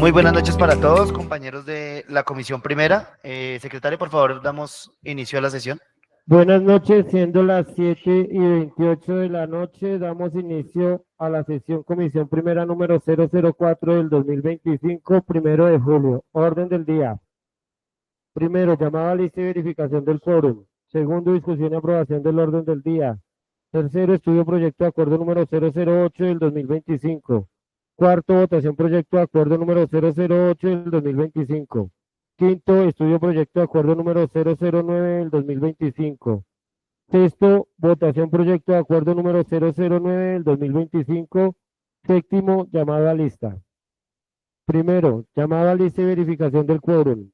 Muy buenas noches para todos, compañeros de la Comisión Primera. Secretario, por favor, damos inicio a la sesión. Buenas noches, siendo las 7:28 de la noche, damos inicio a la sesión Comisión Primera número 004 del 2025, 1 de julio. Orden del día. Primero, llamada a lista y verificación del quórum. Segundo, discusión y aprobación del orden del día. Tercero, estudio proyecto de acuerdo número 008 del 2025. Cuarto, votación proyecto de acuerdo número 008 del 2025. Quinto, estudio proyecto de acuerdo número 009 del 2025. Sexto, votación proyecto de acuerdo número 009 del 2025. Séptimo, llamada a lista. Primero, llamada a lista y verificación del quórum.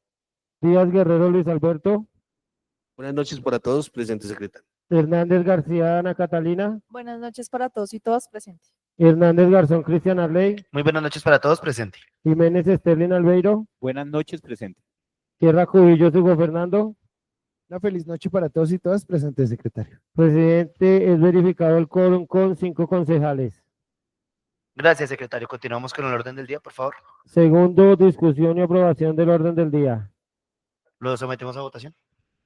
Díaz Guerrero Luis Alberto. Buenas noches para todos, presente secretario. Hernández García Ana Catalina. Buenas noches para todos y todas, presente. Hernández Garzón Cristian Arley. Muy buenas noches para todos, presente. Jiménez Sterling Albeiro. Buenas noches, presente. Tierra Cubillo Hugo Fernando. Una feliz noche para todos y todas, presente secretario. Presidente, es verificado el quórum con 5 concejales. Gracias, secretario. Continuamos con el orden del día, por favor. Segundo, discusión y aprobación del orden del día. Lo sometemos a votación.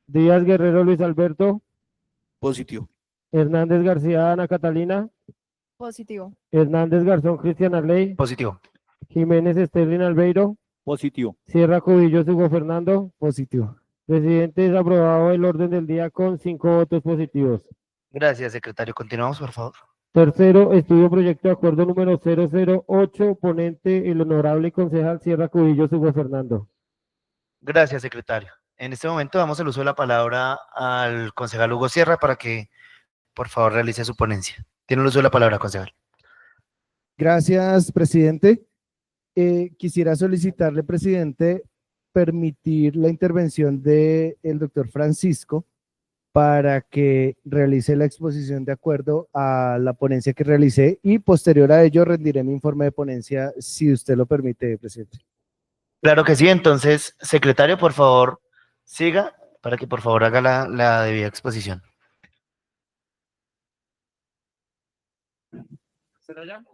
Díaz Guerrero Luis Alberto. Positivo. Hernández García Ana Catalina. Positivo. Hernández Garzón Cristian Arley. Positivo. Jiménez Sterling Albeiro. Positivo. Sierra Cubillo Hugo Fernando. Positivo. Presidente, es aprobado el orden del día con 5 votos positivos. Gracias, secretario. Continuamos, por favor. Tercero, estudio proyecto de acuerdo número 008, ponente el honorable concejal Sierra Cubillo Hugo Fernando. Gracias, secretario. En este momento damos el uso de la palabra al concejal Hugo Sierra para que, por favor, realice su ponencia. Tiene el uso de la palabra, concejal. Gracias, presidente. Quisiera solicitarle, presidente, permitir la intervención del doctor Francisco para que realice la exposición de acuerdo a la ponencia que realicé y posterior a ello rendiré mi informe de ponencia, si usted lo permite, presidente. Claro que sí. Entonces, secretario, por favor, siga para que, por favor, haga la debida exposición. ¿Será ya?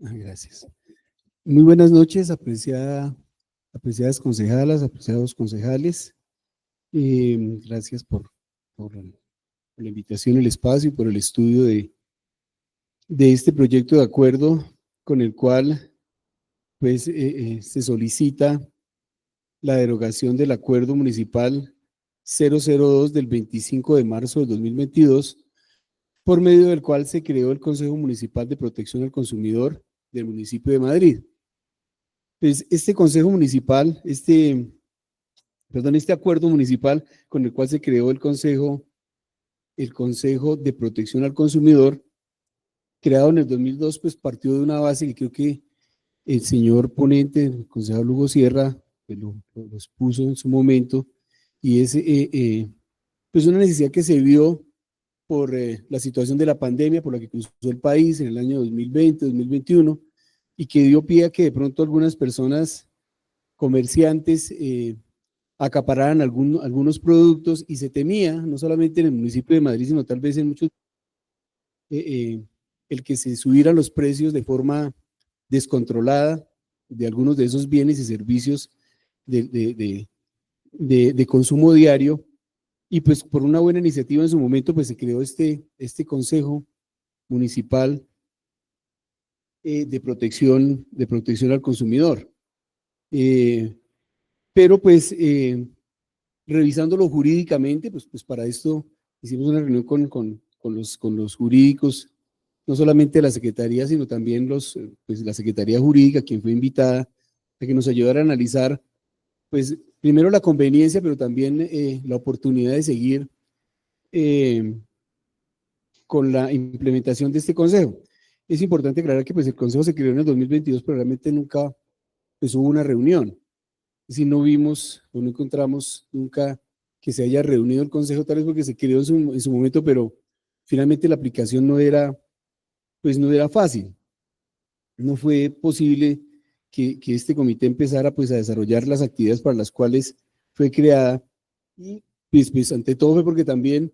Gracias. Muy buenas noches, apreciadas concejalas, apreciados concejales. Gracias por la invitación, el espacio y por el estudio de este proyecto de acuerdo con el cual pues, se solicita la derogación del acuerdo municipal 002 del 25 de marzo de 2022, por medio del cual se creó el Consejo Municipal de Protección al Consumidor del municipio de Madrid. Pues este Consejo Municipal, este acuerdo municipal con el cual se creó el Consejo de Protección al Consumidor, creado en el 2002, pues partió de una base que creo que el señor ponente, el concejal Hugo Sierra, pues lo expuso en su momento, y es pues una necesidad que se vio por la situación de la pandemia por la que cruzó el país en el año 2020, 2021, y que dio pie a que de pronto algunas personas, comerciantes, acapararan algunos productos, y se temía, no solamente en el municipio de Madrid, sino tal vez en muchos, el que se subieran los precios de forma descontrolada de algunos de esos bienes y servicios de consumo diario. Y pues por una buena iniciativa en su momento, pues se creó este Consejo Municipal de protección al consumidor. Pero pues revisándolo jurídicamente, pues para esto hicimos una reunión con los jurídicos no solamente la Secretaría, sino también pues, la Secretaría Jurídica, quien fue invitada a que nos ayudara a analizar, pues, primero la conveniencia, pero también la oportunidad de seguir eh, con la implementación de este consejo. Es importante aclarar que pues, el consejo se creó en el 2022, pero realmente nunca pues, hubo una reunión. Es decir, no vimos o no encontramos nunca que se haya reunido el consejo, tal vez porque se creó en su momento, pero finalmente la aplicación pues no era fácil. No fue posible que este comité empezara pues a desarrollar las actividades para las cuales fue creada. Y pues ante todo fue porque también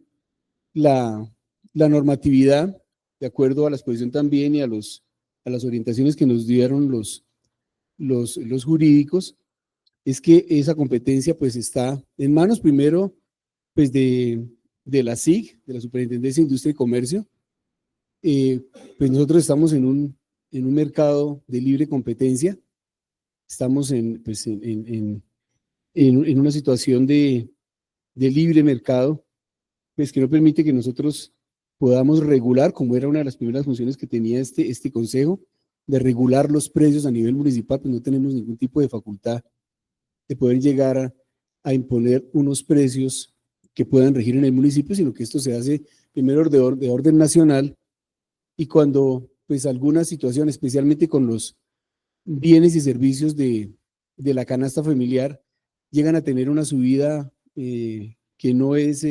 la normatividad, de acuerdo a la exposición también y a las orientaciones que nos dieron los jurídicos, es que esa competencia pues está en manos primero pues de la SIG, de la Superintendencia de Industria y Comercio. Pues nosotros estamos en un mercado de libre competencia, estamos pues en una situación de libre mercado, pues que no permite que nosotros podamos regular, como era una de las primeras funciones que tenía este consejo, de regular los precios a nivel municipal, pues no tenemos ningún tipo de facultad de poder llegar a imponer unos precios que puedan regir en el municipio, sino que esto se hace primero de orden nacional, y cuando pues alguna situación, especialmente con los bienes y servicios de la canasta familiar, llegan a tener una subida que no es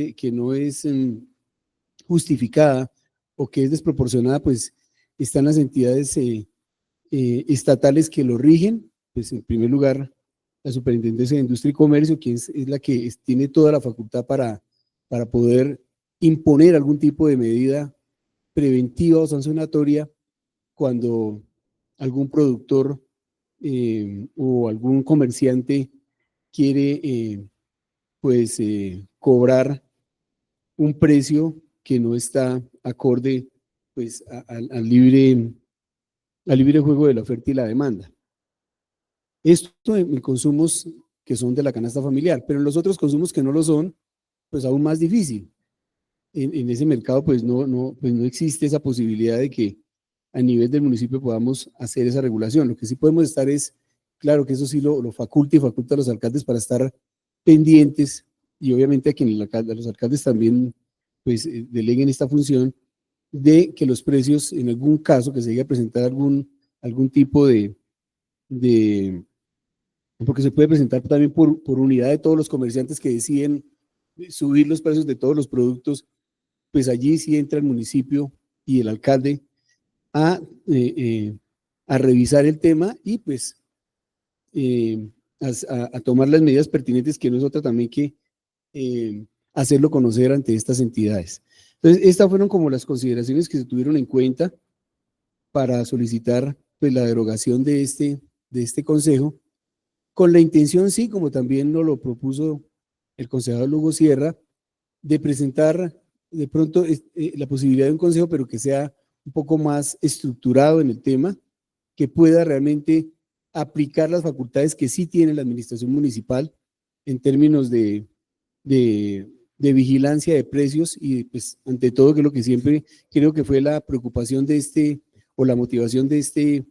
justificada o que es desproporcionada, pues están las entidades estatales que lo rigen, pues en primer lugar la Superintendencia de Industria y Comercio, que es la que tiene toda la facultad para poder imponer algún tipo de medida preventiva o sancionatoria cuando algún productor o algún comerciante quiere pues cobrar un precio que no está acorde pues al libre juego de la oferta y la demanda. Esto en consumos que son de la canasta familiar, pero en los otros consumos que no lo son, pues aún más difícil. En ese mercado pues pues no existe esa posibilidad de que a nivel del municipio podamos hacer esa regulación. Lo que sí podemos estar es, claro que eso sí lo faculta y faculta a los alcaldes para estar pendientes, y obviamente a quienes a los alcaldes también pues deleguen esta función de que los precios, en algún caso que se llegue a presentar algún tipo de, porque se puede presentar también por unidad de todos los comerciantes que deciden subir los precios de todos los productos, pues allí sí entra el municipio y el alcalde a, eh, eh, a revisar el tema y pues eh, a tomar las medidas pertinentes, que no es otra también que hacerlo conocer ante estas entidades. Entonces, estas fueron como las consideraciones que se tuvieron en cuenta para solicitar pues, la derogación de este consejo, con la intención, sí, como también nos lo propuso el concejal Hugo Sierra, de presentar de pronto la posibilidad de un consejo, pero que sea un poco más estructurado en el tema, que pueda realmente aplicar las facultades que sí tiene la administración municipal en términos de vigilancia de precios y pues ante todo, que es lo que siempre creo que fue la preocupación o la motivación de este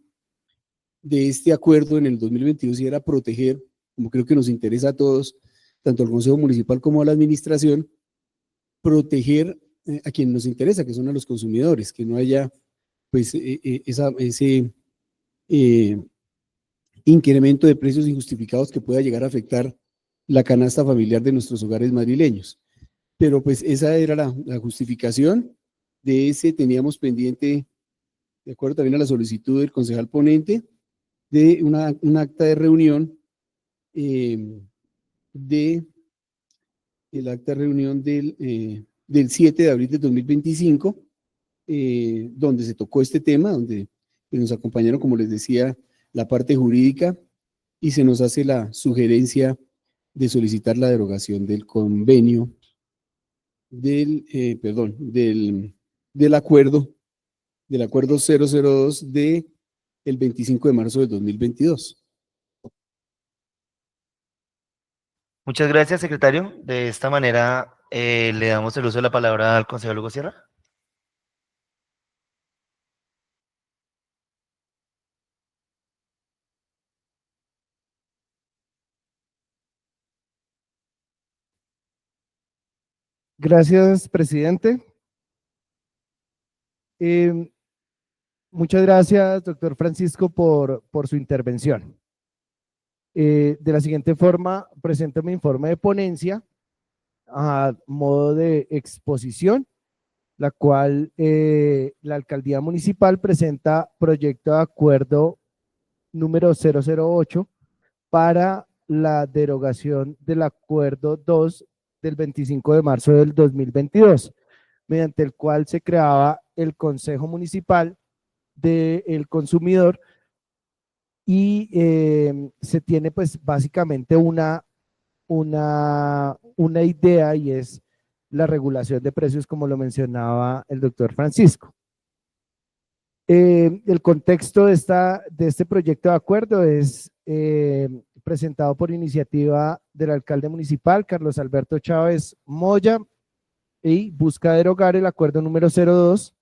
acuerdo en el 2022, y era proteger, como creo que nos interesa a todos, tanto al Consejo Municipal como a la administración, proteger a quien nos interesa, que son a los consumidores, que no haya pues ese incremento de precios injustificados que pueda llegar a afectar la canasta familiar de nuestros hogares madrileños. Pero pues esa era la justificación. De ese teníamos pendiente, de acuerdo también a la solicitud del concejal ponente, de un acta de reunión el acta de reunión del 7 de abril de 2025, donde se tocó este tema, donde nos acompañaron, como les decía, la parte jurídica, y se nos hace la sugerencia de solicitar la derogación del convenio del acuerdo 002 el 25 de marzo del 2022. Muchas gracias, secretario. De esta manera le damos el uso de la palabra al concejal Hugo Sierra. Gracias, presidente. Eh, Muchas gracias, doctor Francisco, por su intervención. De la siguiente forma, presento mi informe de ponencia a modo de exposición, la cual la alcaldía municipal presenta proyecto de acuerdo número 008 para la derogación del acuerdo 2 del 25 de marzo del 2022, mediante el cual se creaba el Consejo Municipal del Consumidor y se tiene pues básicamente una idea, y es la regulación de precios, como lo mencionaba el doctor Francisco. El contexto de este proyecto de acuerdo es presentado por iniciativa del alcalde municipal, Carlos Alberto Chávez Moya, y busca derogar el acuerdo número 02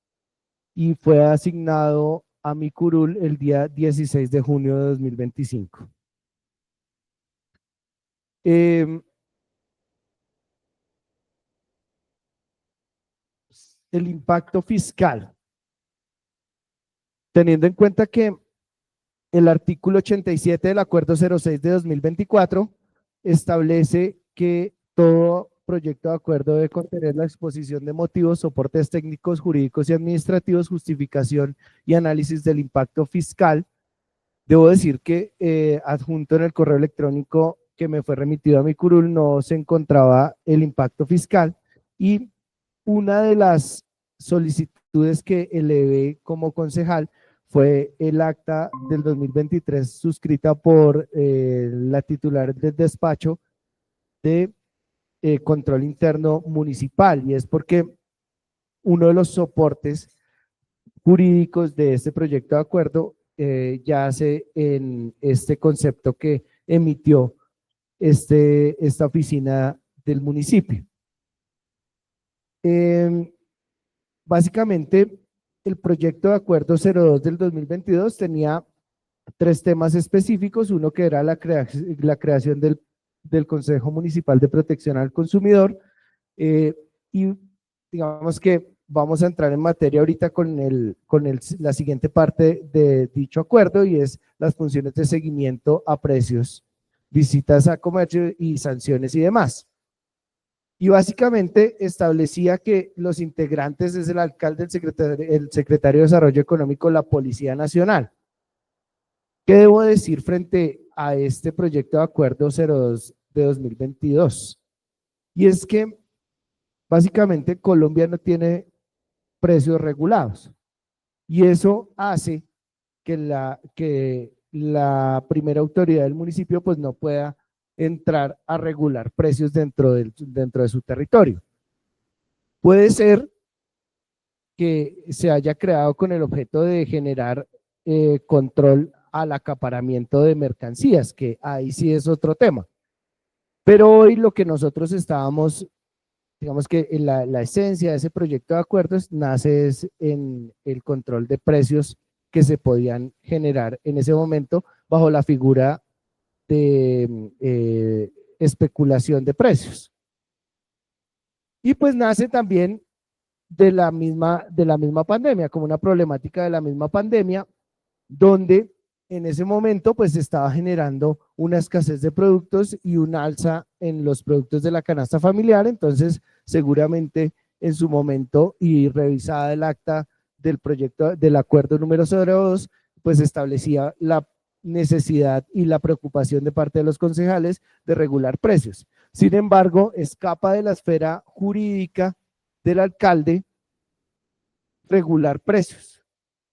y fue asignado a mi curul el día 16 de junio de 2025. El impacto fiscal. Teniendo en cuenta que el artículo 87 del acuerdo 06 de 2024 establece que todo proyecto de acuerdo debe contener la exposición de motivos, soportes técnicos, jurídicos y administrativos, justificación y análisis del impacto fiscal. Debo decir que adjunto en el correo electrónico que me fue remitido a mi curul no se encontraba el impacto fiscal, y una de las solicitudes que elevé como concejal fue el acta del 2023 suscrita por la titular del despacho de control interno municipal, y es porque uno de los soportes jurídicos de este proyecto de acuerdo yace en este concepto que emitió esta oficina del municipio. Básicamente, el proyecto de acuerdo 02 del 2022 tenía tres temas específicos: uno que era la creación del Consejo Municipal de Protección al Consumidor, y digamos que vamos a entrar en materia ahorita con la siguiente parte de dicho acuerdo, y es las funciones de seguimiento a precios, visitas a comercio y sanciones y demás. Y básicamente establecía que los integrantes es el alcalde, el secretario de Desarrollo Económico, la Policía Nacional. ¿Qué debo decir frente a este proyecto de acuerdo 02 de 2022? Y es que básicamente Colombia no tiene precios regulados, y eso hace que la primera autoridad del municipio pues no pueda entrar a regular precios dentro de su territorio. Puede ser que se haya creado con el objeto de generar control al acaparamiento de mercancías, que ahí sí es otro tema. Pero hoy lo que nosotros estábamos, digamos que en la esencia de ese proyecto de acuerdos nace es en el control de precios que se podían generar en ese momento bajo la figura de especulación de precios. Y pues nace también de la misma pandemia, como una problemática de la misma pandemia, donde en ese momento pues se estaba generando una escasez de productos y un alza en los productos de la canasta familiar. Entonces seguramente en su momento, y revisada el acta del proyecto del acuerdo número 02, pues establecía la necesidad y la preocupación de parte de los concejales de regular precios. Sin embargo, escapa de la esfera jurídica del alcalde regular precios.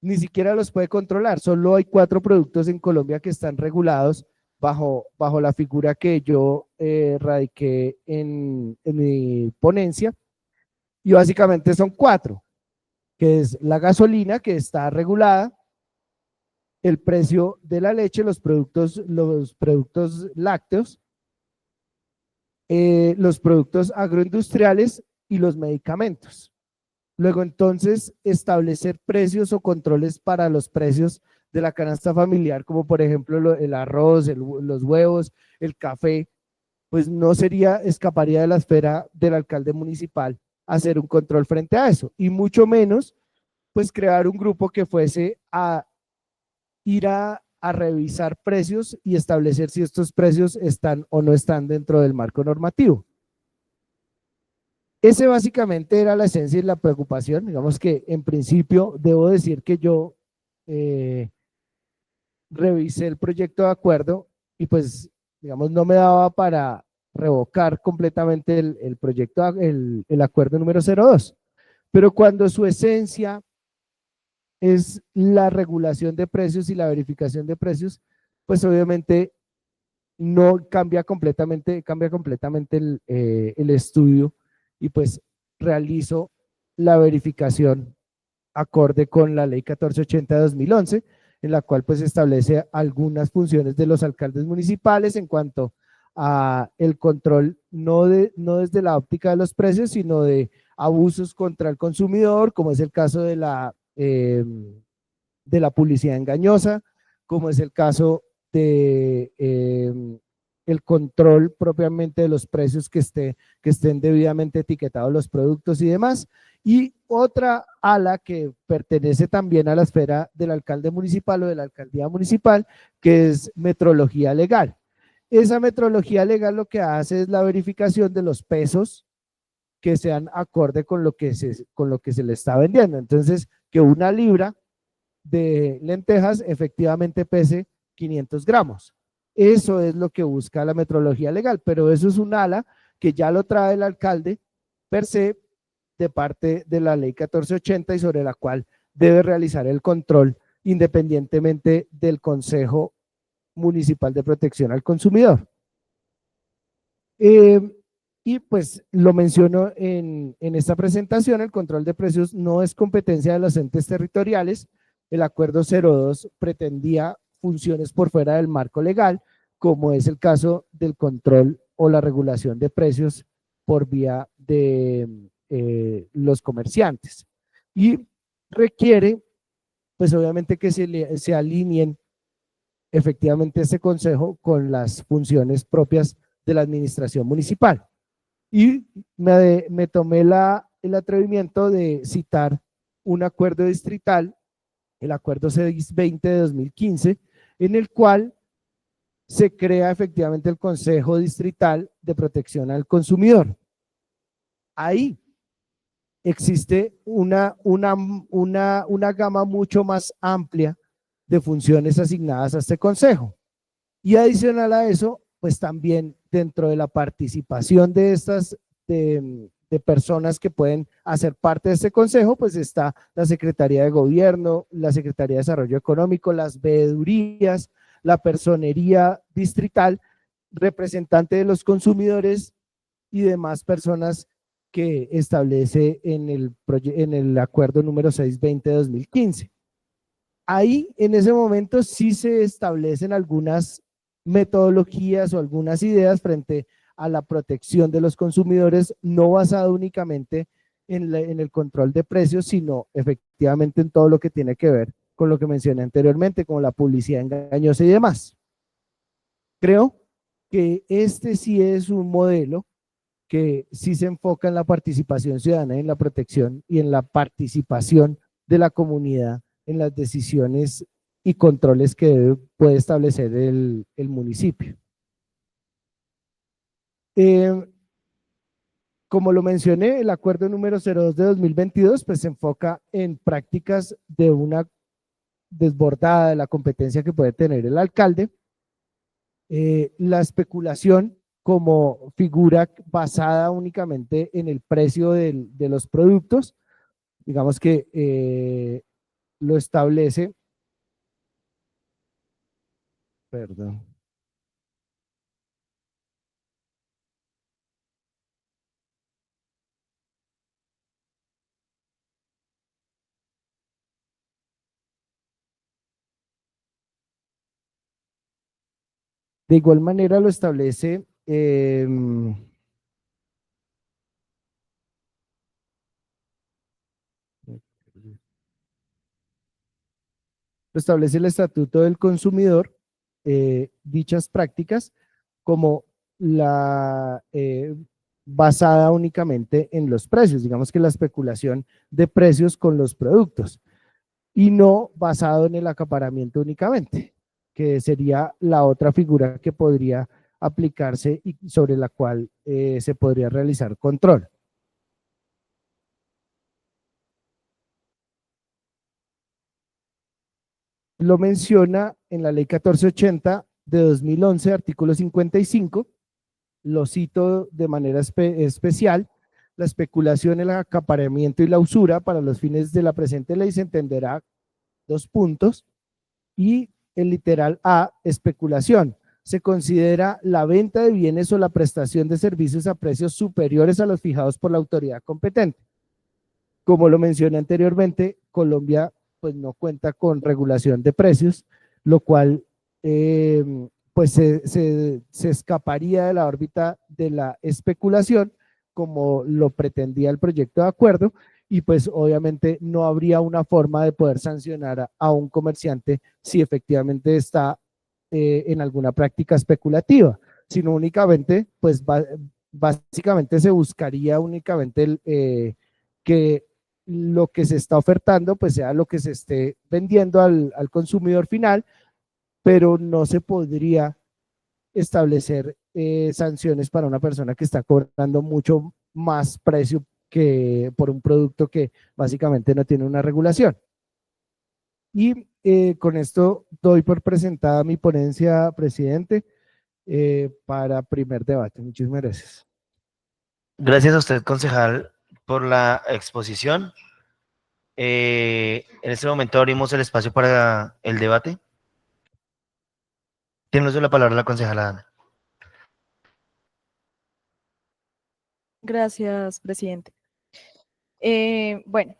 Ni siquiera los puede controlar. Solo hay 4 productos en Colombia que están regulados bajo la figura que yo radiqué en mi ponencia, y básicamente son 4, que es la gasolina, que está regulada, el precio de la leche, los productos lácteos, los productos agroindustriales y los medicamentos. Luego, entonces, establecer precios o controles para los precios de la canasta familiar, como por ejemplo el arroz, los huevos, el café, pues no sería, escaparía de la esfera del alcalde municipal hacer un control frente a eso, y mucho menos, pues crear un grupo que fuese a ir a revisar precios y establecer si estos precios están o no están dentro del marco normativo. Ese básicamente era la esencia y la preocupación. Digamos que en principio debo decir que yo revisé el proyecto de acuerdo y pues, digamos, no me daba para revocar completamente el proyecto, el acuerdo número 02. Pero cuando su esencia es la regulación de precios y la verificación de precios, pues obviamente no cambia completamente el estudio y pues realizo la verificación acorde con la ley 1480 de 2011, en la cual pues establece algunas funciones de los alcaldes municipales en cuanto a el control, no desde la óptica de los precios, sino de abusos contra el consumidor, como es el caso de la publicidad engañosa, como es el caso de el control propiamente de los precios que estén debidamente etiquetados los productos y demás. Y otra ala que pertenece también a la esfera del alcalde municipal o de la alcaldía municipal, que es metrología legal. Esa metrología legal lo que hace es la verificación de los pesos que sean acorde con lo que se le está vendiendo. Entonces, que una libra de lentejas efectivamente pese 500 gramos. Eso es lo que busca la metrología legal, pero eso es un ala que ya lo trae el alcalde per se de parte de la ley 1480 y sobre la cual debe realizar el control independientemente del Consejo Municipal de Protección al Consumidor. Y pues lo menciono en esta presentación, el control de precios no es competencia de los entes territoriales. El acuerdo 02 pretendía funciones por fuera del marco legal, como es el caso del control o la regulación de precios por vía de los comerciantes. Y requiere, pues obviamente que se alineen efectivamente este consejo con las funciones propias de la administración municipal. Y me tomé el atrevimiento de citar un acuerdo distrital, el acuerdo 620 de 2015, en el cual se crea efectivamente el Consejo Distrital de Protección al Consumidor. Ahí existe una gama mucho más amplia de funciones asignadas a este consejo. Y adicional a eso, pues también dentro de la participación de estas, de personas que pueden hacer parte de este consejo, pues está la Secretaría de Gobierno, la Secretaría de Desarrollo Económico, las veedurías, la personería distrital, representante de los consumidores y demás personas que establece en el acuerdo número 620 de 2015. Ahí, en ese momento, sí se establecen algunas metodologías o algunas ideas frente a la protección de los consumidores, no basado únicamente en el control de precios, sino efectivamente en todo lo que tiene que ver con lo que mencioné anteriormente, como la publicidad engañosa y demás. Creo que este sí es un modelo que sí se enfoca en la participación ciudadana, en la protección y en la participación de la comunidad en las decisiones y controles que puede establecer el municipio. Como lo mencioné, el acuerdo número 02 de 2022 pues se enfoca en prácticas de una desbordada de la competencia que puede tener el alcalde, la especulación como figura basada únicamente en el precio de los productos, digamos que lo establece, perdón. De igual manera lo establece el Estatuto del Consumidor, dichas prácticas como basada únicamente en los precios, digamos que la especulación de precios con los productos, y no basado en el acaparamiento únicamente, que sería la otra figura que podría aplicarse y sobre la cual se podría realizar control. Lo menciona en la ley 1480 de 2011, artículo 55, lo cito de manera especial: la especulación, el acaparamiento y la usura para los fines de la presente ley se entenderá, dos puntos, y el literal A, especulación, se considera la venta de bienes o la prestación de servicios a precios superiores a los fijados por la autoridad competente. Como lo mencioné anteriormente, Colombia pues no cuenta con regulación de precios, lo cual pues se escaparía de la órbita de la especulación, como lo pretendía el proyecto de acuerdo, y pues obviamente no habría una forma de poder sancionar a un comerciante si efectivamente está en alguna práctica especulativa, sino únicamente, pues básicamente se buscaría únicamente que lo que se está ofertando pues sea lo que se esté vendiendo al consumidor final, pero no se podría establecer sanciones para una persona que está cobrando mucho más precio que por un producto que básicamente no tiene una regulación. Y con esto doy por presentada mi ponencia, presidente, para primer debate. Muchísimas gracias. Gracias a usted, concejal, por la exposición. En este momento abrimos el espacio para el debate. Tiene uso de la palabra la concejala Ana. Gracias, presidente. Bueno,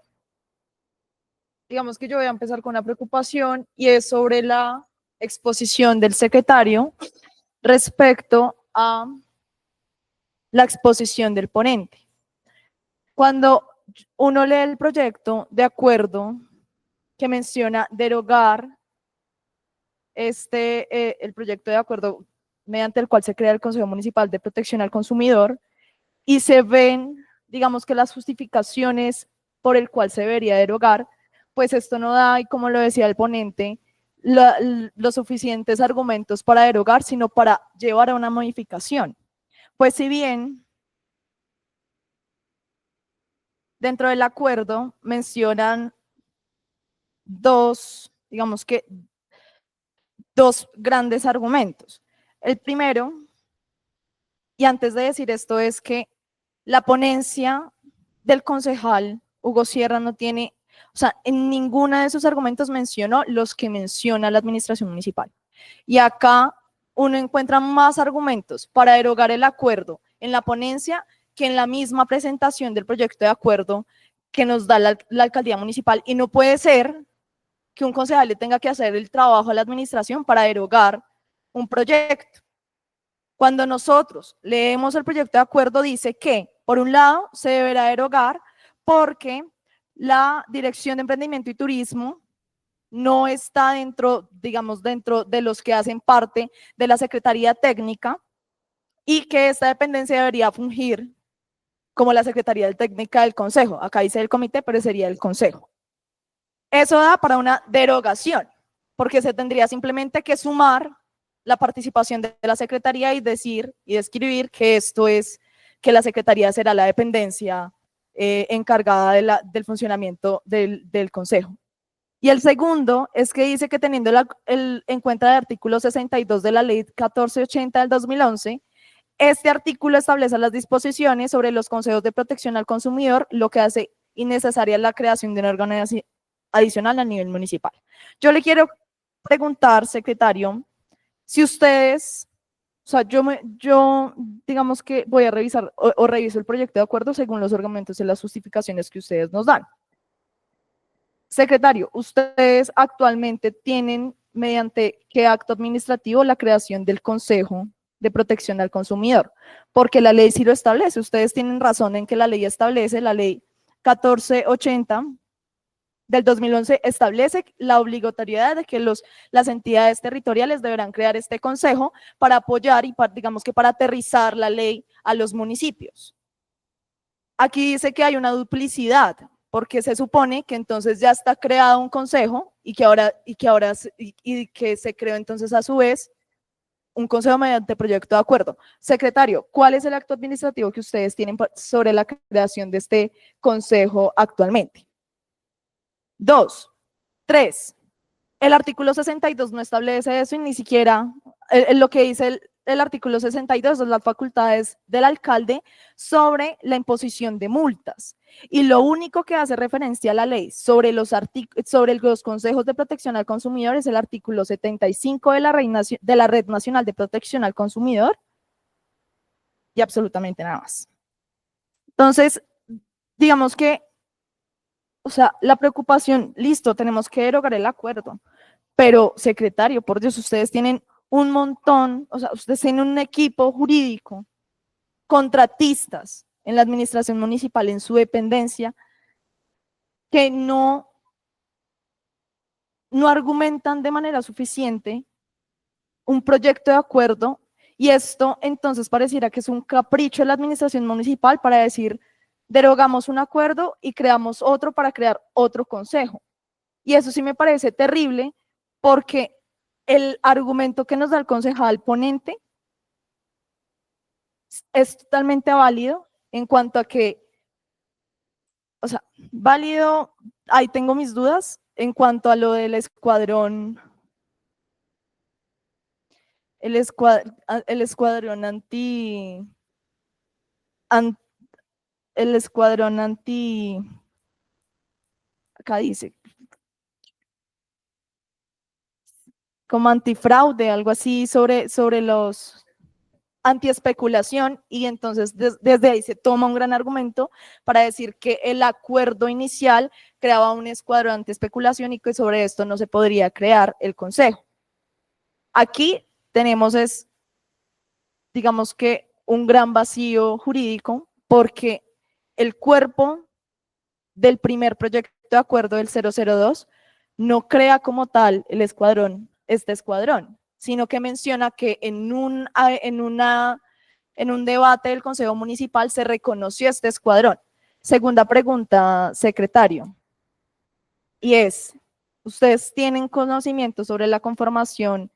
digamos que yo voy a empezar con una preocupación y es sobre la exposición del secretario respecto a la exposición del ponente. Cuando uno lee el proyecto de acuerdo que menciona derogar el proyecto de acuerdo mediante el cual se crea el Consejo Municipal de Protección al Consumidor, y se ven, digamos que las justificaciones por el cual se debería derogar, pues esto no da, y como lo decía el ponente, los suficientes argumentos para derogar, sino para llevar a una modificación. Pues si bien dentro del acuerdo mencionan dos grandes argumentos. El primero, y antes de decir esto, es que la ponencia del concejal Hugo Sierra no tiene, o sea, en ninguna de sus argumentos mencionó los que menciona la administración municipal. Y acá uno encuentra más argumentos para derogar el acuerdo en la ponencia que en la misma presentación del proyecto de acuerdo que nos da la alcaldía municipal. Y no puede ser que un concejal le tenga que hacer el trabajo a la administración para derogar un proyecto. Cuando nosotros leemos el proyecto de acuerdo, dice que, por un lado, se deberá derogar porque la Dirección de Emprendimiento y Turismo no está dentro de los que hacen parte de la Secretaría Técnica, y que esta dependencia debería fungir como la Secretaría Técnica del Consejo. Acá dice el comité, pero sería el Consejo. Eso da para una derogación, porque se tendría simplemente que sumar la participación de la Secretaría y decir y describir que esto es, que la Secretaría será la dependencia encargada del funcionamiento del Consejo. Y el segundo es que dice que teniendo en cuenta el artículo 62 de la Ley 1480 del 2011, este artículo establece las disposiciones sobre los consejos de protección al consumidor, lo que hace innecesaria la creación de una organización adicional a nivel municipal. Yo le quiero preguntar, secretario, si ustedes, o sea, yo digamos que voy a revisar o reviso el proyecto de acuerdo según los argumentos y las justificaciones que ustedes nos dan. Secretario, ustedes actualmente tienen, mediante qué acto administrativo, la creación del Consejo de Protección al Consumidor, porque la ley sí lo establece. Ustedes tienen razón en que la ley establece, la ley 1480 del 2011 establece la obligatoriedad de que las entidades territoriales deberán crear este consejo para apoyar y digamos que para aterrizar la ley a los municipios. Aquí dice que hay una duplicidad, porque se supone que entonces ya está creado un consejo y que se creó entonces a su vez un consejo mediante proyecto de acuerdo. Secretario, ¿cuál es el acto administrativo que ustedes tienen sobre la creación de este consejo actualmente? 2. 3. El artículo 62 no establece eso y ni siquiera lo que dice el artículo 62 es las facultades del alcalde sobre la imposición de multas. Y lo único que hace referencia a la ley sobre los consejos de protección al consumidor es el artículo 75 de la Red Nacional de Protección al Consumidor y absolutamente nada más. Entonces, digamos que, o sea, la preocupación, listo, tenemos que derogar el acuerdo, pero secretario, por Dios, ustedes tienen un montón, o sea, ustedes tienen un equipo jurídico, contratistas en la administración municipal, en su dependencia, que no argumentan de manera suficiente un proyecto de acuerdo, y esto entonces pareciera que es un capricho de la administración municipal para decir, derogamos un acuerdo y creamos otro para crear otro consejo. Y eso sí me parece terrible, porque el argumento que nos da el concejal ponente es totalmente válido en cuanto a que, o sea, válido, ahí tengo mis dudas en cuanto a lo del escuadrón, el escuadrón acá dice, como antifraude, algo así sobre los antiespeculación, y entonces desde ahí se toma un gran argumento para decir que el acuerdo inicial creaba un escuadrón antiespeculación y que sobre esto no se podría crear el consejo. Aquí tenemos digamos que un gran vacío jurídico, porque el cuerpo del primer proyecto de acuerdo del 002 no crea como tal este escuadrón, sino que menciona que en un debate del Consejo Municipal se reconoció este escuadrón. Segunda pregunta, secretario, y es, ¿ustedes tienen conocimiento sobre la conformación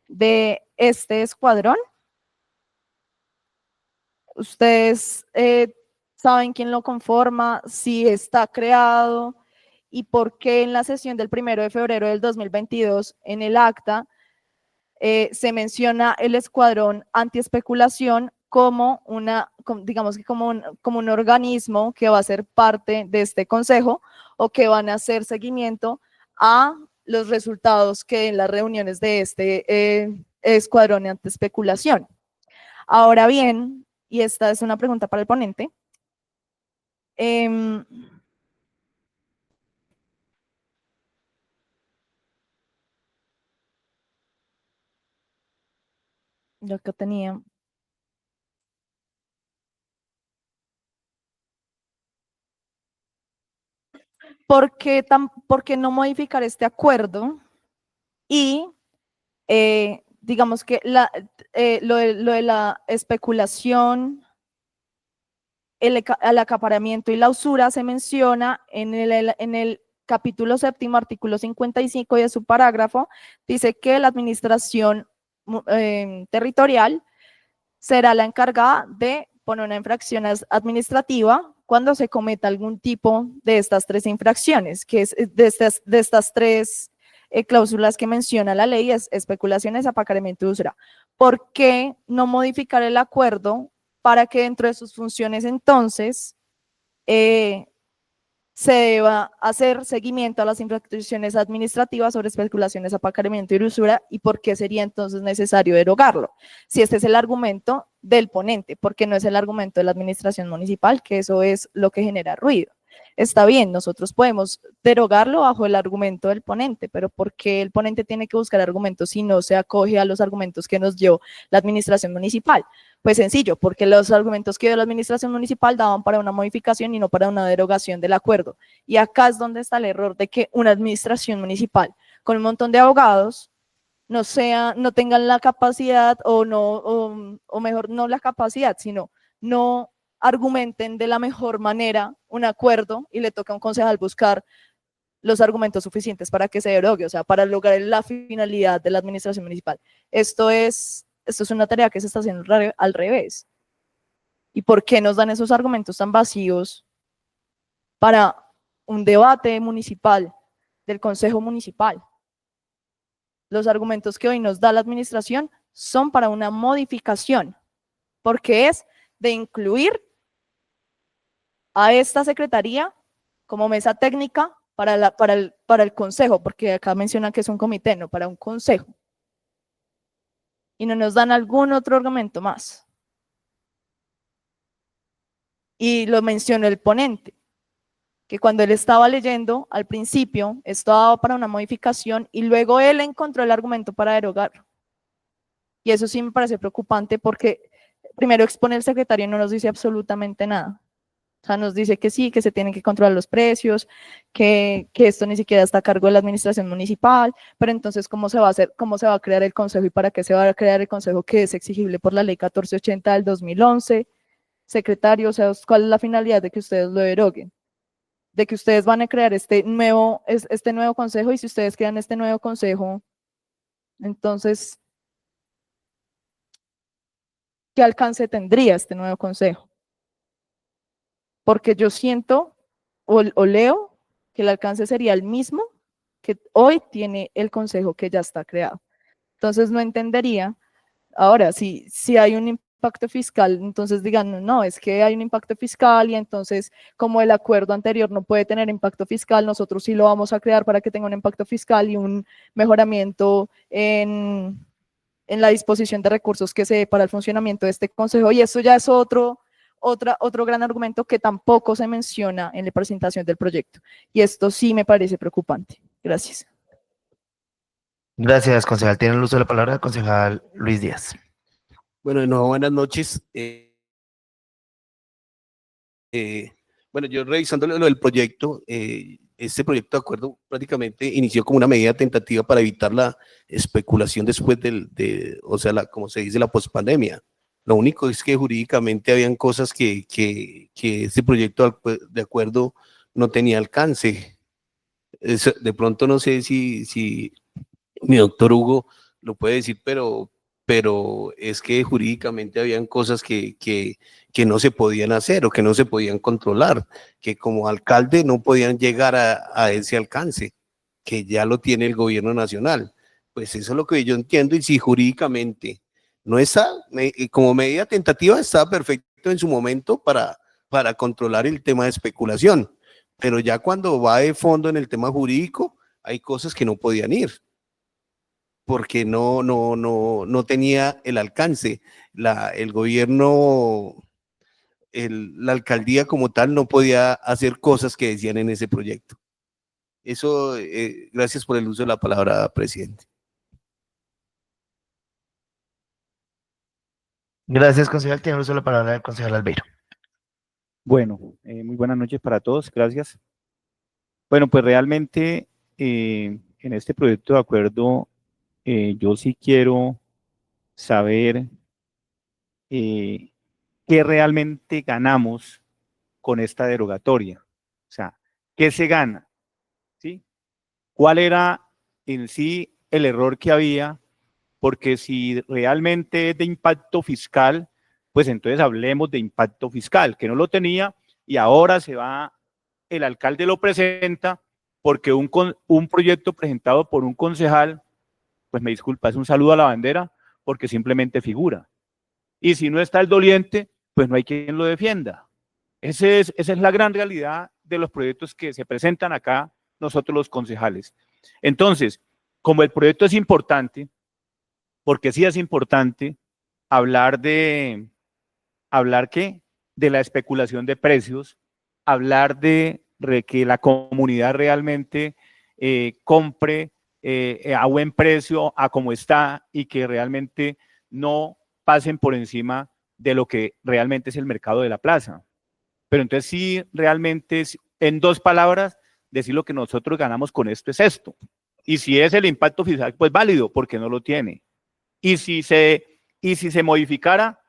de este escuadrón? ¿Ustedes saben quién lo conforma, si está creado y por qué en la sesión del 1 de febrero del 2022 en el acta se menciona el escuadrón antiespeculación como digamos que como un organismo que va a ser parte de este consejo o que van a hacer seguimiento a los resultados que en las reuniones de este escuadrón antiespeculación? Ahora bien, y esta es una pregunta para el ponente, lo que tenía. ¿Por qué no modificar este acuerdo? Y digamos que lo de la especulación, el acaparamiento y la usura se menciona en el capítulo 7º, artículo 55 y de su parágrafo, dice que la administración territorial será la encargada de poner una infracción administrativa cuando se cometa algún tipo de estas tres infracciones, que es de estas tres cláusulas que menciona la ley, es especulaciones, apacaramiento y usura. ¿Por qué no modificar el acuerdo para que dentro de sus funciones entonces se deba hacer seguimiento a las infracciones administrativas sobre especulaciones, apacaramiento y usura, y por qué sería entonces necesario derogarlo? Si este es el argumento del ponente, porque no es el argumento de la administración municipal, que eso es lo que genera ruido. Está bien, nosotros podemos derogarlo bajo el argumento del ponente, pero ¿por qué el ponente tiene que buscar argumentos si no se acoge a los argumentos que nos dio la administración municipal? Pues sencillo, porque los argumentos que dio la administración municipal daban para una modificación y no para una derogación del acuerdo. Y acá es donde está el error de que una administración municipal con un montón de abogados no tengan la capacidad o mejor, no la capacidad, sino no argumenten de la mejor manera un acuerdo y le toca a un concejal buscar los argumentos suficientes para que se derogue, o sea, para lograr la finalidad de la administración municipal. Esto es una tarea que se está haciendo al revés. ¿Y por qué nos dan esos argumentos tan vacíos para un debate municipal, del consejo municipal? Los argumentos que hoy nos da la administración son para una modificación, porque es de incluir a esta secretaría como mesa técnica para el consejo, porque acá mencionan que es un comité, no para un consejo. Y no nos dan algún otro argumento más. Y lo mencionó el ponente, que cuando él estaba leyendo, al principio, estaba para una modificación y luego él encontró el argumento para derogarlo. Y eso sí me parece preocupante porque primero expone el secretario y no nos dice absolutamente nada. O sea, nos dice que sí, que se tienen que controlar los precios, que esto ni siquiera está a cargo de la administración municipal, pero entonces, ¿cómo se va a hacer? ¿Cómo se va a crear el consejo y para qué se va a crear el consejo que es exigible por la ley 1480 del 2011? Secretario, o sea, ¿cuál es la finalidad de que ustedes lo deroguen? De que ustedes van a crear este nuevo consejo y si ustedes crean este nuevo consejo, entonces, ¿qué alcance tendría este nuevo consejo? Porque yo siento o leo que el alcance sería el mismo que hoy tiene el consejo que ya está creado. Entonces no entendería, ahora, si hay un impacto fiscal, entonces digan, no, es que hay un impacto fiscal y entonces como el acuerdo anterior no puede tener impacto fiscal, nosotros sí lo vamos a crear para que tenga un impacto fiscal y un mejoramiento en la disposición de recursos que se dé para el funcionamiento de este consejo. Y eso ya es otro gran argumento que tampoco se menciona en la presentación del proyecto. Y esto sí me parece preocupante. Gracias. Gracias, concejal. Tiene el uso de la palabra, concejal Luis Díaz. Bueno, de nuevo, buenas noches. Bueno, yo revisando lo del proyecto, este proyecto de acuerdo prácticamente inició como una medida tentativa para evitar la especulación después o sea, como se dice, la pospandemia. Lo único es que jurídicamente habían cosas que este proyecto de acuerdo no tenía alcance. De pronto no sé si mi doctor Hugo lo puede decir, pero es que jurídicamente habían cosas que no se podían hacer o que no se podían controlar, que como alcalde no podían llegar a ese alcance, que ya lo tiene el gobierno nacional. Pues eso es lo que yo entiendo, y si jurídicamente no está, como medida tentativa está perfecto en su momento para controlar el tema de especulación, pero ya cuando va de fondo en el tema jurídico, hay cosas que no podían ir porque no tenía el alcance. El gobierno, la alcaldía como tal no podía hacer cosas que decían en ese proyecto. Eso, gracias por el uso de la palabra, presidente. Gracias, concejal. Tiene el uso de la palabra el concejal Albeiro. Bueno, muy buenas noches para todos, gracias. Bueno, pues realmente en este proyecto de acuerdo yo sí quiero saber qué realmente ganamos con esta derogatoria. O sea, ¿qué se gana? ¿Sí? ¿Cuál era en sí el error que había? Porque si realmente es de impacto fiscal, pues entonces hablemos de impacto fiscal, que no lo tenía y ahora el alcalde lo presenta porque un proyecto presentado por un concejal, pues me disculpa, es un saludo a la bandera, porque simplemente figura. Y si no está el doliente, pues no hay quien lo defienda. Esa es la gran realidad de los proyectos que se presentan acá nosotros los concejales. Entonces, como el proyecto es importante, porque sí es importante hablar ¿qué? De la especulación de precios, hablar de que la comunidad realmente compre a buen precio, a como está, y que realmente no pasen por encima de lo que realmente es el mercado de la plaza. Pero entonces sí, realmente, en dos palabras, decir lo que nosotros ganamos con esto es esto. Y si es el impacto fiscal, pues válido, porque no lo tiene. Y si se modificara,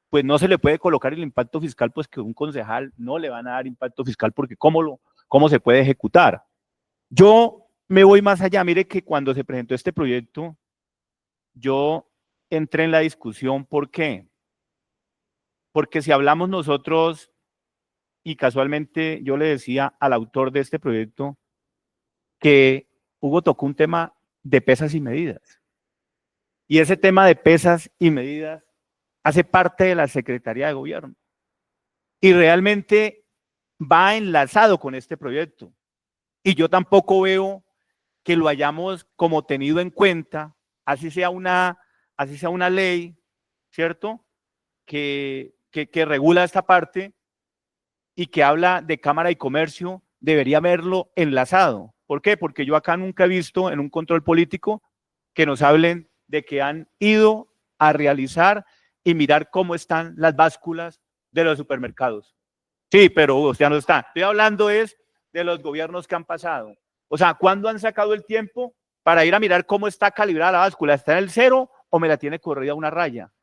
pues no se le puede colocar el impacto fiscal, pues que un concejal no le van a dar impacto fiscal, porque ¿cómo se puede ejecutar? Yo me voy más allá. Mire que cuando se presentó este proyecto, yo entré en la discusión. ¿Por qué? Porque si hablamos nosotros, y casualmente yo le decía al autor de este proyecto que Hugo tocó un tema de pesas y medidas. Y ese tema de pesas y medidas hace parte de la Secretaría de Gobierno. Y realmente va enlazado con este proyecto. Y yo tampoco veo que lo hayamos como tenido en cuenta, así sea una ley, ¿cierto? Que regula esta parte y que habla de Cámara y Comercio, debería verlo enlazado. ¿Por qué? Porque yo acá nunca he visto en un control político que nos hablen de que han ido a realizar y mirar cómo están las básculas de los supermercados. Sí, pero Hugo, ya no está. Estoy hablando es de los gobiernos que han pasado. O sea, ¿cuándo han sacado el tiempo para ir a mirar cómo está calibrada la báscula? ¿Está en el cero o me la tiene corrida una raya?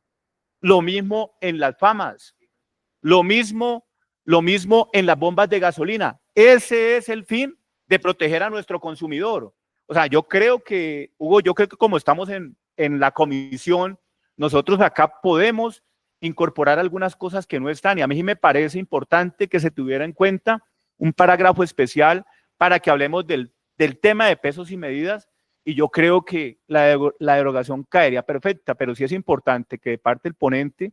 Lo mismo en las famas. Lo mismo en las bombas de gasolina. Ese es el fin de proteger a nuestro consumidor. O sea, yo creo que, Hugo, como estamos en la comisión, nosotros acá podemos incorporar algunas cosas que no están. Y a mí sí me parece importante que se tuviera en cuenta un parágrafo especial para que hablemos del tema de pesos y medidas. Y yo creo que la derogación caería perfecta, pero sí es importante que de parte del ponente,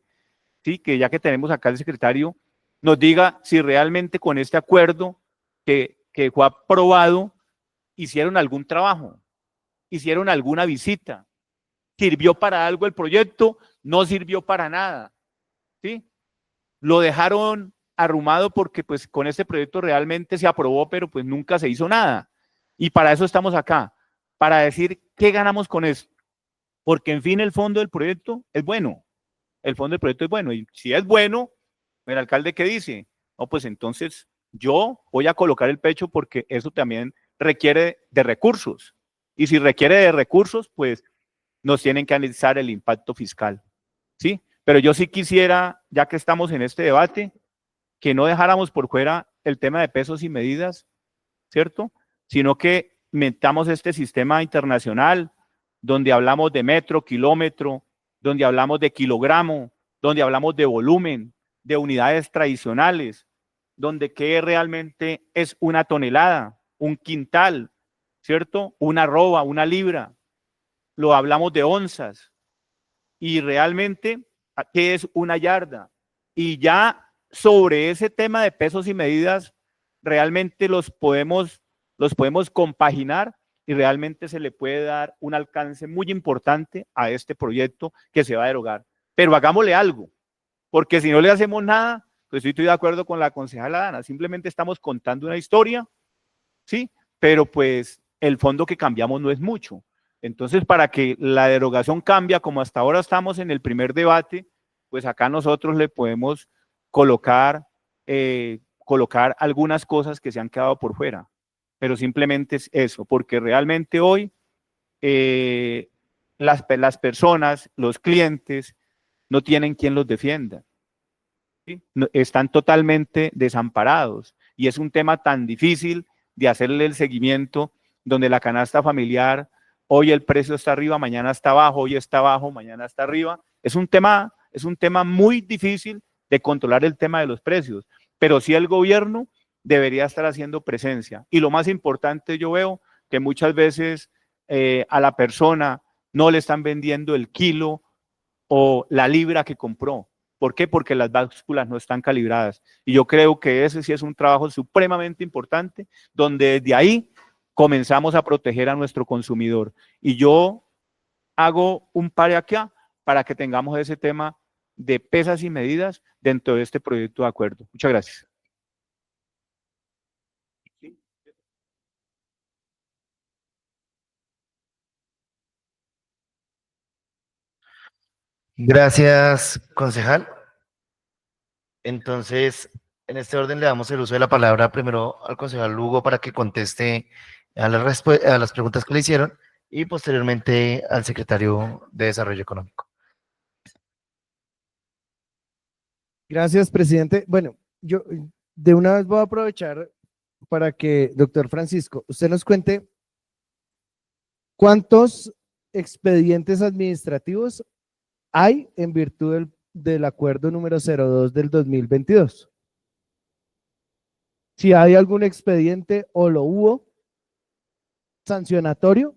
sí, que ya que tenemos acá el secretario, nos diga si realmente con este acuerdo que fue aprobado hicieron algún trabajo, hicieron alguna visita, sirvió para algo el proyecto, no sirvió para nada, ¿sí? Lo dejaron arrumado porque pues con este proyecto realmente se aprobó, pero pues nunca se hizo nada. Y para eso estamos acá, para decir qué ganamos con esto. Porque en fin el fondo del proyecto es bueno, el fondo del proyecto es bueno. Y si es bueno, el alcalde, ¿qué dice? No, pues entonces yo voy a colocar el pecho porque eso también requiere de recursos. Y si requiere de recursos, pues nos tienen que analizar el impacto fiscal, ¿sí? Pero yo sí quisiera, ya que estamos en este debate, que no dejáramos por fuera el tema de pesos y medidas, ¿cierto? Sino que metamos este sistema internacional donde hablamos de metro, kilómetro, donde hablamos de kilogramo, donde hablamos de volumen, de unidades tradicionales, donde qué realmente es una tonelada, un quintal, ¿cierto? Una arroba, una libra. Lo hablamos de onzas y realmente qué es una yarda. Y ya sobre ese tema de pesos y medidas, realmente los podemos compaginar y realmente se le puede dar un alcance muy importante a este proyecto que se va a derogar. Pero hagámosle algo, porque si no le hacemos nada, pues estoy de acuerdo con la concejala Dana, simplemente estamos contando una historia, ¿sí? Pero pues el fondo que cambiamos no es mucho. Entonces, para que la derogación cambie, como hasta ahora estamos en el primer debate, pues acá nosotros le podemos colocar, colocar algunas cosas que se han quedado por fuera. Pero simplemente es eso, porque realmente hoy las personas, los clientes, no tienen quien los defienda. ¿Sí? Están totalmente desamparados. Y es un tema tan difícil de hacerle el seguimiento, donde la canasta familiar, hoy el precio está arriba, mañana está abajo, hoy está abajo, mañana está arriba. Es un tema muy difícil de controlar el tema de los precios, pero sí el gobierno debería estar haciendo presencia. Y lo más importante, yo veo que muchas veces a la persona no le están vendiendo el kilo o la libra que compró. ¿Por qué? Porque las básculas no están calibradas. Y yo creo que ese sí es un trabajo supremamente importante, donde desde ahí comenzamos a proteger a nuestro consumidor. Y yo hago un par acá para que tengamos ese tema de pesas y medidas dentro de este proyecto de acuerdo. Muchas gracias. Gracias, concejal. Entonces, en este orden le damos el uso de la palabra primero al concejal Lugo para que conteste a las preguntas que le hicieron y posteriormente al secretario de Desarrollo Económico. Gracias, presidente. Bueno, yo de una vez voy a aprovechar para que, doctor Francisco, usted nos cuente cuántos expedientes administrativos hay en virtud del acuerdo número 02 del 2022. Si hay algún expediente o lo hubo sancionatorio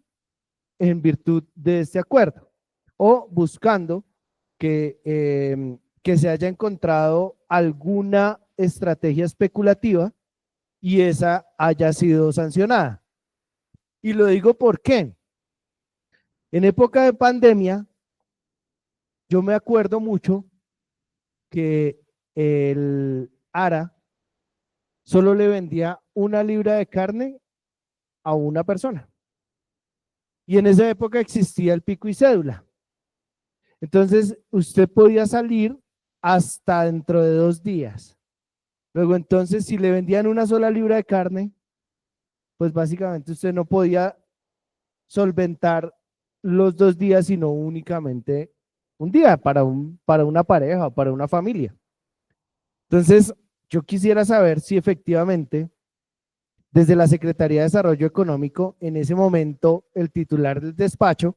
en virtud de este acuerdo o buscando que se haya encontrado alguna estrategia especulativa y esa haya sido sancionada. Y lo digo porque en época de pandemia, yo me acuerdo mucho que el ARA solo le vendía 1 libra de carne a una persona. Y en esa época existía el pico y cédula. Entonces, usted podía salir hasta dentro de 2 días. Luego, entonces, si le vendían 1 sola libra de carne, pues básicamente usted no podía solventar los 2 días, sino únicamente un día para una pareja o para una familia. Entonces, yo quisiera saber si efectivamente desde la Secretaría de Desarrollo Económico, en ese momento, el titular del despacho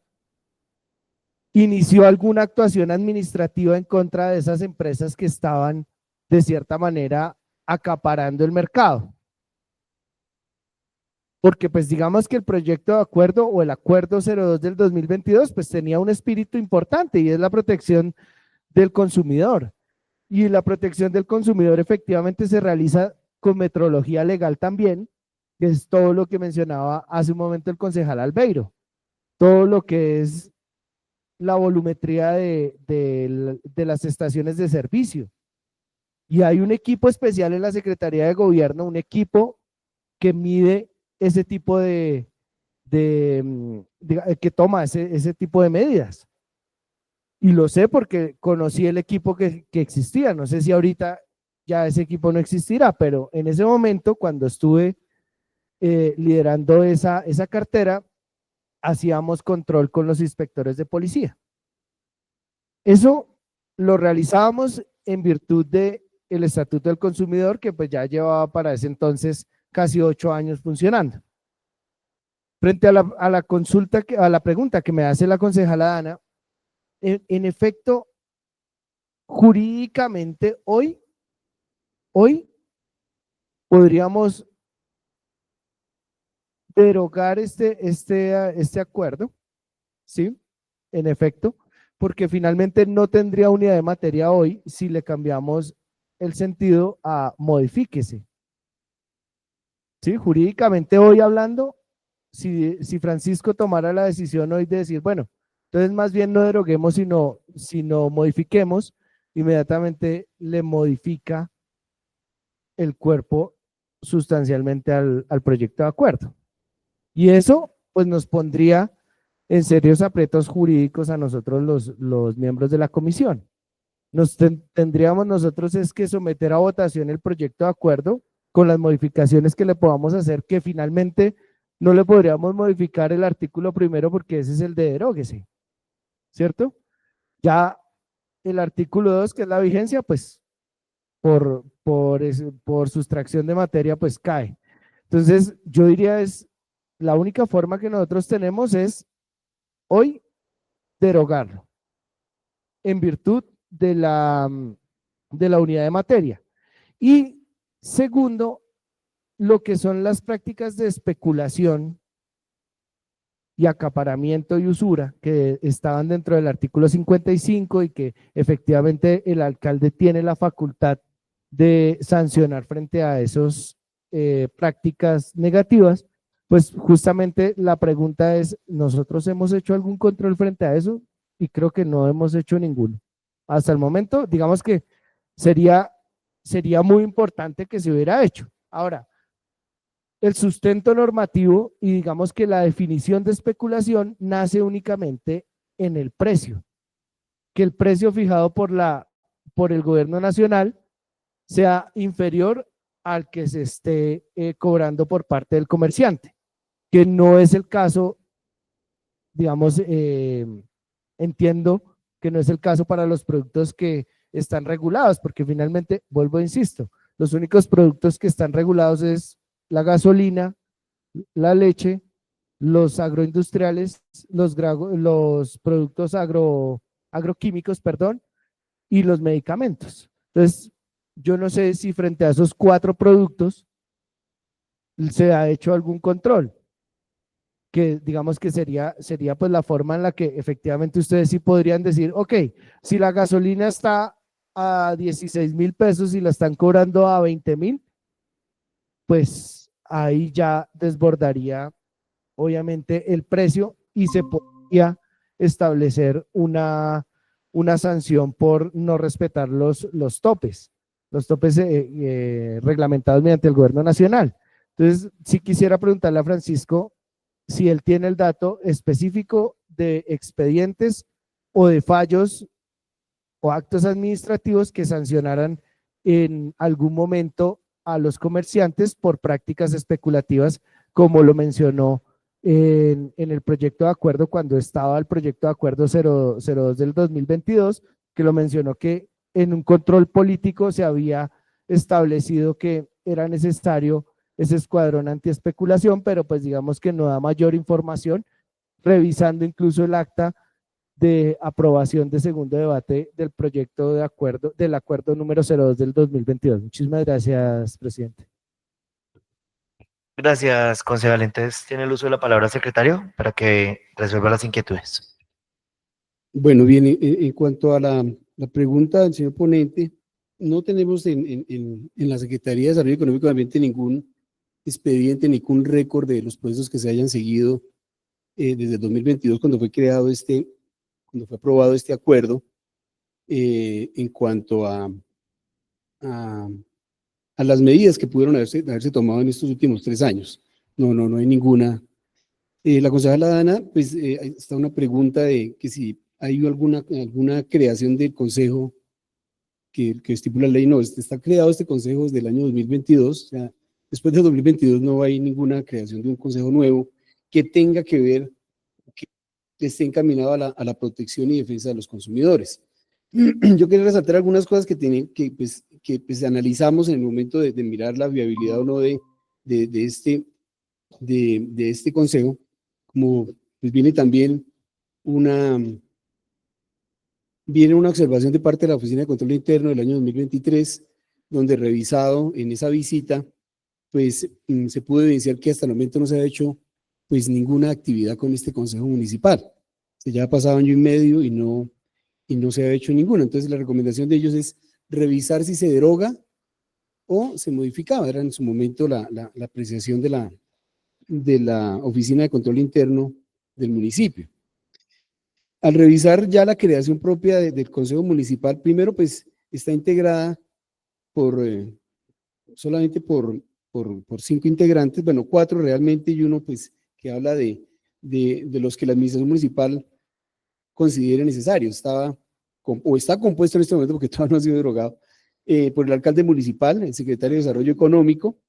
inició alguna actuación administrativa en contra de esas empresas que estaban, de cierta manera, acaparando el mercado. Porque pues digamos que el proyecto de acuerdo o el acuerdo 02 del 2022 pues tenía un espíritu importante y es la protección del consumidor. Y la protección del consumidor efectivamente se realiza con metrología legal también, que es todo lo que mencionaba hace un momento el concejal Albeiro, todo lo que es la volumetría de las estaciones de servicio. Y hay un equipo especial en la Secretaría de Gobierno, un equipo que mide ese tipo que toma ese tipo de medidas. Y lo sé porque conocí el equipo que existía. No sé si ahorita ya ese equipo no existirá, pero en ese momento, cuando estuve liderando esa cartera, hacíamos control con los inspectores de policía. Eso lo realizábamos en virtud del Estatuto del Consumidor, que pues ya llevaba para ese entonces casi 8 años funcionando. Frente a la consulta, a la pregunta que me hace la concejala Dana, en efecto, jurídicamente hoy podríamos derogar este acuerdo, ¿sí? En efecto, porque finalmente no tendría unidad de materia hoy si le cambiamos el sentido a modifíquese. ¿Sí? Jurídicamente hoy hablando, si Francisco tomara la decisión hoy de decir, bueno, entonces más bien no deroguemos, sino modifiquemos, inmediatamente le modifica el cuerpo sustancialmente al proyecto de acuerdo. Y eso pues nos pondría en serios aprietos jurídicos a nosotros los miembros de la comisión. Tendríamos nosotros es que someter a votación el proyecto de acuerdo con las modificaciones que le podamos hacer, que finalmente no le podríamos modificar el artículo primero porque ese es el de deróguese, ¿cierto? Ya el artículo 2, que es la vigencia, pues por sustracción de materia, pues cae. Entonces, yo diría la única forma que nosotros tenemos es hoy derogarlo en virtud de la unidad de materia. Y segundo, lo que son las prácticas de especulación y acaparamiento y usura que estaban dentro del artículo 55 y que efectivamente el alcalde tiene la facultad de sancionar frente a esas prácticas negativas, pues justamente la pregunta es, ¿nosotros hemos hecho algún control frente a eso? Y creo que no hemos hecho ninguno. Hasta el momento, digamos que sería muy importante que se hubiera hecho. Ahora, el sustento normativo y digamos que la definición de especulación nace únicamente en el precio, que el precio fijado por el gobierno nacional sea inferior al que se esté cobrando por parte del comerciante, que no es el caso, digamos, entiendo que no es el caso para los productos que están regulados, porque finalmente, vuelvo, insisto, los únicos productos que están regulados es la gasolina, la leche, los agroindustriales, los productos agroquímicos, perdón, y los medicamentos. Entonces, yo no sé si frente a esos 4 productos se ha hecho algún control, que digamos que sería pues la forma en la que efectivamente ustedes sí podrían decir, ok, si la gasolina está a 16.000 pesos y la están cobrando a 20.000, pues ahí ya desbordaría obviamente el precio y se podría establecer una sanción por no respetar los topes reglamentados mediante el gobierno nacional. Entonces, sí quisiera preguntarle a Francisco si él tiene el dato específico de expedientes o de fallos o actos administrativos que sancionaran en algún momento a los comerciantes por prácticas especulativas, como lo mencionó en el proyecto de acuerdo, cuando estaba el proyecto de acuerdo 002 del 2022, que lo mencionó que en un control político se había establecido que era necesario ese escuadrón antiespeculación, pero pues digamos que no da mayor información, revisando incluso el acta de aprobación de segundo debate del proyecto de acuerdo, del acuerdo número 02 del 2022. Muchísimas gracias, presidente. Gracias, concejal. Entonces, tiene el uso de la palabra, secretario, para que resuelva las inquietudes. Bueno, bien, en cuanto a la pregunta del señor ponente, no tenemos en la Secretaría de Desarrollo Económico y Ambiente ningún expediente, ningún récord de los procesos que se hayan seguido desde el 2022, cuando fue creado cuando fue aprobado este acuerdo, en cuanto a las medidas que pudieron haberse tomado en estos últimos 3 años. No hay ninguna. La concejala Dana, pues está una pregunta de que si hay alguna creación del consejo que estipula la ley. No, está creado este consejo desde el año 2022, o sea, después del 2022 no hay ninguna creación de un consejo nuevo que tenga que ver, que esté encaminado a la protección y defensa de los consumidores. Yo quería resaltar algunas cosas que analizamos en el momento de mirar la viabilidad o no de este consejo, como pues viene también una observación de parte de la Oficina de Control Interno del año 2023, donde revisado en esa visita, pues se pudo evidenciar que hasta el momento no se ha hecho pues ninguna actividad con este Consejo Municipal. Ya ha pasado 1 año y medio y no se ha hecho ninguna. Entonces la recomendación de ellos es revisar si se deroga o se modificaba. Era en su momento la apreciación de la Oficina de Control Interno del municipio. Al revisar ya la creación propia del Consejo Municipal, primero pues está integrada solamente por 5 integrantes, bueno, 4 realmente, y uno pues que habla de los que la administración municipal considere necesarios. Está compuesto en este momento, porque todavía no ha sido derogado, por el alcalde municipal, el secretario de Desarrollo Económico,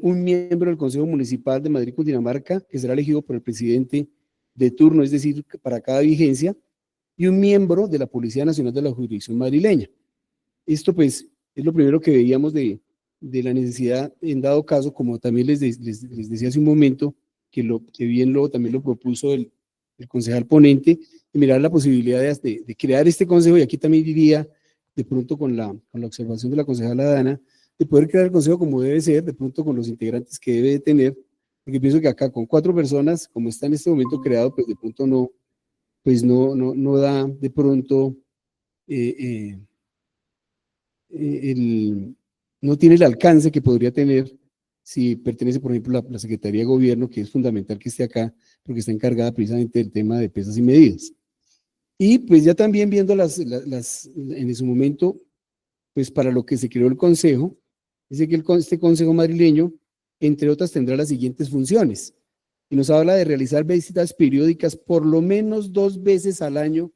un miembro del Consejo Municipal de Madrid, Cundinamarca, que será elegido por el presidente de turno, es decir, para cada vigencia, y un miembro de la Policía Nacional de la Jurisdicción Madrileña. Esto pues es lo primero que veíamos de la necesidad, en dado caso, como también les decía hace un momento, que bien también lo propuso el concejal ponente, de mirar la posibilidad de crear este consejo, y aquí también diría, de pronto con la observación de la concejala Dana, de poder crear el consejo como debe ser, de pronto con los integrantes que debe de tener, porque pienso que acá con 4 personas, como está en este momento creado, pues de pronto no da de pronto, no tiene el alcance que podría tener si pertenece, por ejemplo, la Secretaría de Gobierno, que es fundamental que esté acá, porque está encargada precisamente del tema de pesas y medidas. Y pues ya también viendo en su momento, pues para lo que se creó el consejo, dice que este consejo madrileño, entre otras, tendrá las siguientes funciones. Y nos habla de realizar visitas periódicas por lo menos 2 veces al año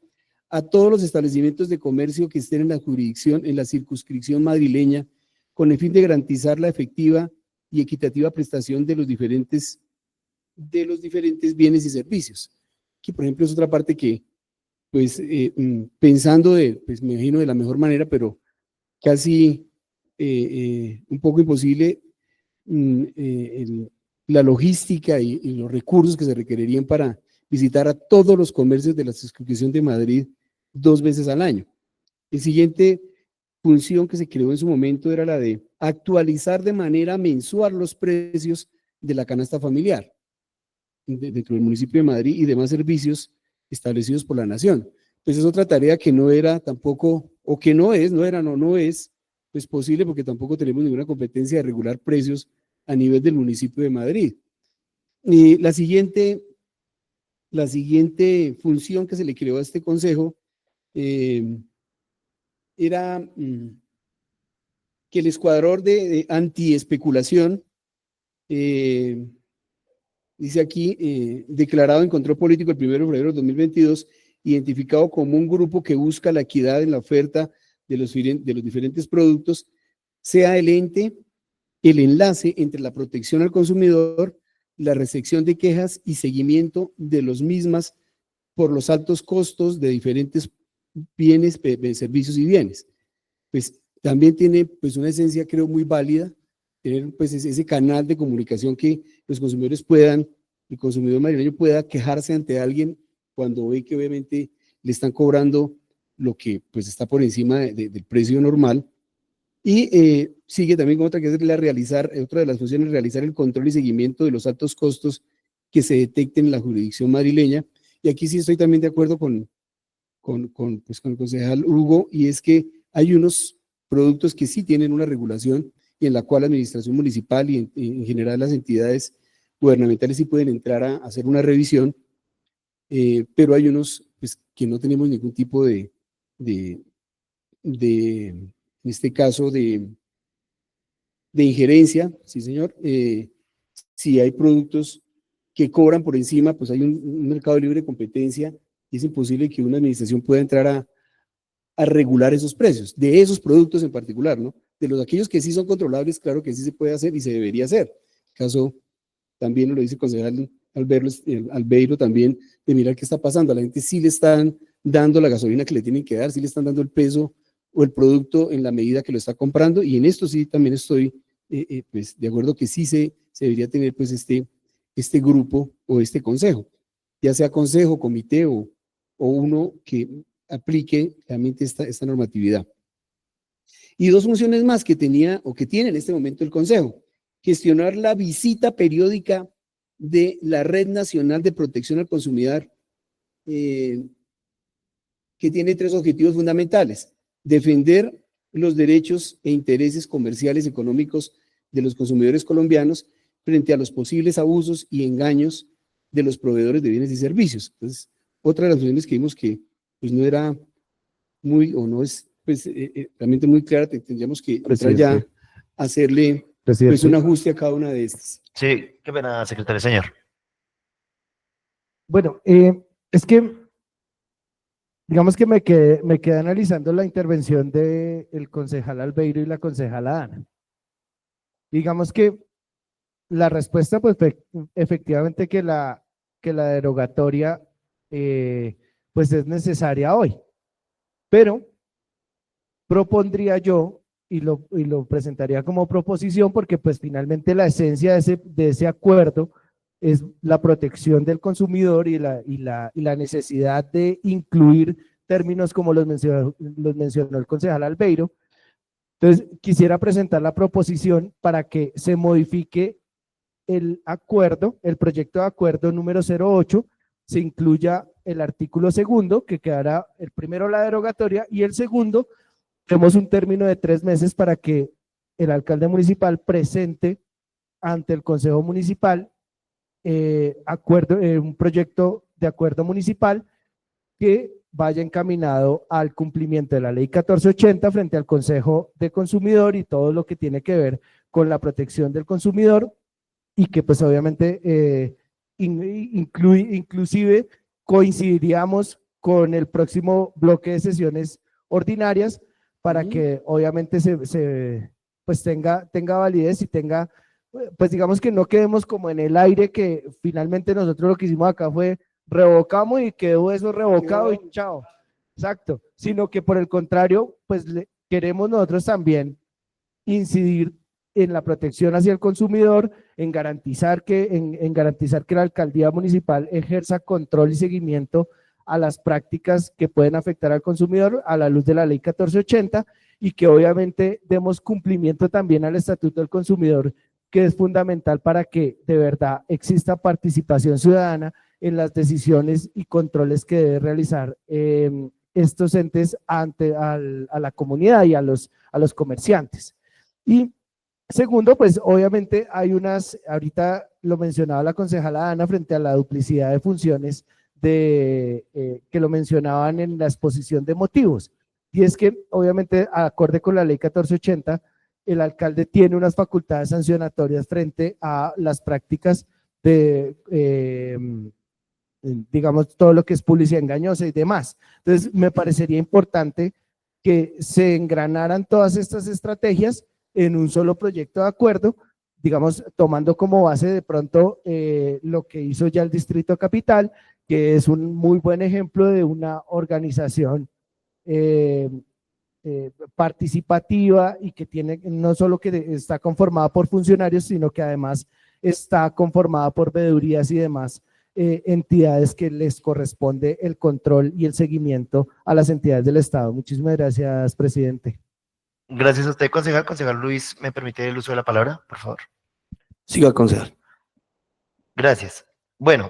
a todos los establecimientos de comercio que estén en la jurisdicción, en la circunscripción madrileña, con el fin de garantizar la efectiva y equitativa prestación de los diferentes bienes y servicios. Que, por ejemplo, es otra parte que, pues, pensando pues me imagino de la mejor manera, pero casi un poco imposible, la logística y los recursos que se requerirían para visitar a todos los comercios de la circunscripción de Madrid 2 veces al año. La siguiente función que se creó en su momento era la de actualizar de manera mensual los precios de la canasta familiar dentro del municipio de Madrid y demás servicios establecidos por la nación. Pues es otra tarea que no era tampoco, o que no es, pues posible, porque tampoco tenemos ninguna competencia de regular precios a nivel del municipio de Madrid. Y la siguiente función que se le creó a este consejo era que el escuadrón de antiespeculación, dice aquí, declarado en control político el 1 de febrero de 2022, identificado como un grupo que busca la equidad en la oferta de los diferentes productos, sea el ente, el enlace entre la protección al consumidor, la recepción de quejas y seguimiento de los mismas por los altos costos de diferentes bienes, servicios y bienes. Pues también tiene pues una esencia, creo, muy válida, tener pues ese canal de comunicación que los consumidores puedan, el consumidor madrileño pueda quejarse ante alguien cuando ve que obviamente le están cobrando lo que pues está por encima del precio normal. Y sigue también con otra que es otra de las funciones, realizar el control y seguimiento de los altos costos que se detecten en la jurisdicción madrileña. Y aquí sí estoy también de acuerdo con el concejal Hugo, y es que hay unos productos que sí tienen una regulación y en la cual la administración municipal y en general las entidades gubernamentales sí pueden entrar a hacer una revisión, pero hay unos pues, que no tenemos ningún tipo en este caso, de injerencia, sí señor. Si hay productos que cobran por encima, pues hay un mercado libre de competencia y es imposible que una administración pueda entrar a regular esos precios, de esos productos en particular, ¿no? De aquellos que sí son controlables, claro que sí se puede hacer y se debería hacer. Caso también lo dice el concejal Albeiro también, de mirar qué está pasando. A la gente sí le están dando la gasolina que le tienen que dar, sí le están dando el peso o el producto en la medida que lo está comprando, y en esto sí también estoy pues de acuerdo que sí se debería tener pues este grupo o este consejo, ya sea consejo, comité o uno que aplique realmente esta normatividad. Y 2 funciones más que tenía o que tiene en este momento el consejo: gestionar la visita periódica de la Red Nacional de Protección al Consumidor, que tiene 3 objetivos fundamentales: defender los derechos e intereses comerciales y económicos de los consumidores colombianos frente a los posibles abusos y engaños de los proveedores de bienes y servicios. Entonces, otra de las funciones que vimos que pues no era muy, o no es pues realmente muy clara, tendríamos que entrar ya a hacerle pues un ajuste a cada una de estas. Sí, qué pena, secretario, señor. Bueno, es que digamos que me quedé analizando la intervención del concejal Albeiro y la concejala Ana. Digamos que la respuesta, pues efectivamente que la derogatoria pues es necesaria hoy, pero propondría yo y lo presentaría como proposición, porque pues finalmente la esencia de ese acuerdo es la protección del consumidor y la necesidad de incluir términos como los mencionó el concejal Albeiro. Entonces, quisiera presentar la proposición para que se modifique el acuerdo, el proyecto de acuerdo número 08, se incluya el artículo 2, que quedará el primero la derogatoria, y el segundo, tenemos un término de 3 meses para que el alcalde municipal presente ante el Consejo Municipal un proyecto de acuerdo municipal que vaya encaminado al cumplimiento de la ley 1480 frente al Consejo de Consumidor y todo lo que tiene que ver con la protección del consumidor, y que pues obviamente inclusive coincidiríamos con el próximo bloque de sesiones ordinarias para Ujú. que obviamente pues tenga validez y tenga, pues digamos que no quedemos como en el aire, que finalmente nosotros lo que hicimos acá fue revocamos y quedó eso revocado y chao. Exacto, sino que por el contrario, pues queremos nosotros también incidir en la protección hacia el consumidor, en garantizar que la alcaldía municipal ejerza control y seguimiento a las prácticas que pueden afectar al consumidor a la luz de la ley 1480, y que obviamente demos cumplimiento también al Estatuto del Consumidor, que es fundamental para que de verdad exista participación ciudadana en las decisiones y controles que debe realizar estos entes a la comunidad y a los comerciantes. Y segundo, pues obviamente hay ahorita lo mencionaba la concejala Ana, frente a la duplicidad de funciones que lo mencionaban en la exposición de motivos. Y es que obviamente, acorde con la ley 1480, el alcalde tiene unas facultades sancionatorias frente a las prácticas de, digamos, todo lo que es publicidad engañosa y demás. Entonces, me parecería importante que se engranaran todas estas estrategias en un solo proyecto de acuerdo, digamos, tomando como base de pronto lo que hizo ya el Distrito Capital, que es un muy buen ejemplo de una organización participativa, y que tiene no solo que está conformada por funcionarios, sino que además está conformada por veedurías y demás entidades que les corresponde el control y el seguimiento a las entidades del Estado. Muchísimas gracias, presidente. Gracias a usted, concejal. Concejal Luis, ¿me permite el uso de la palabra, por favor? Siga, concejal. Gracias. Bueno,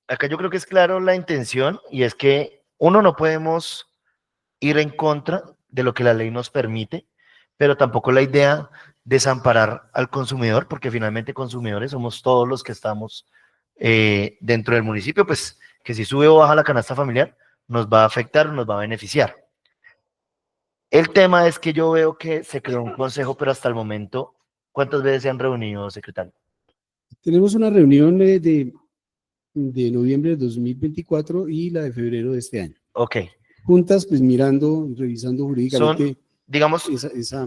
acá yo creo que es claro la intención, y es que uno, no podemos ir en contra de lo que la ley nos permite, pero tampoco la idea desamparar al consumidor, porque finalmente consumidores somos todos los que estamos dentro del municipio, pues que si sube o baja la canasta familiar nos va a afectar, nos va a beneficiar. El tema es que yo veo que se creó un consejo, pero hasta el momento, ¿cuántas veces se han reunido, secretario? Tenemos una reunión de noviembre de 2024 y la de febrero de este año. Ok, Juntas, pues mirando, revisando son, jurídicamente digamos, esa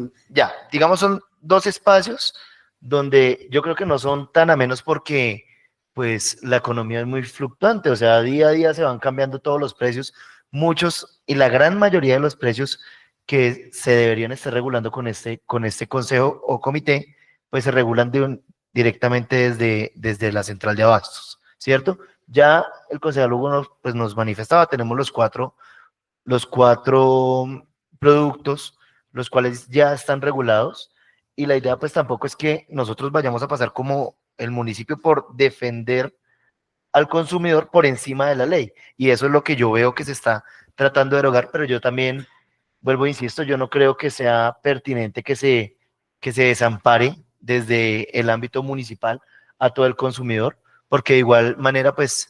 digamos, son dos espacios donde yo creo que no son tan amenos, porque pues la economía es muy fluctuante, o sea, día a día se van cambiando todos los precios, muchos y la gran mayoría de los precios que se deberían estar regulando con este consejo o comité, pues se regulan directamente desde la central de abastos, ¿cierto? Ya el concejal Hugo pues nos manifestaba, tenemos los cuatro productos, los cuales ya están regulados, y la idea pues tampoco es que nosotros vayamos a pasar como el municipio por defender al consumidor por encima de la ley, y eso es lo que yo veo que se está tratando de derogar, pero yo también, vuelvo e insisto, yo no creo que sea pertinente que se desampare desde el ámbito municipal a todo el consumidor, porque de igual manera pues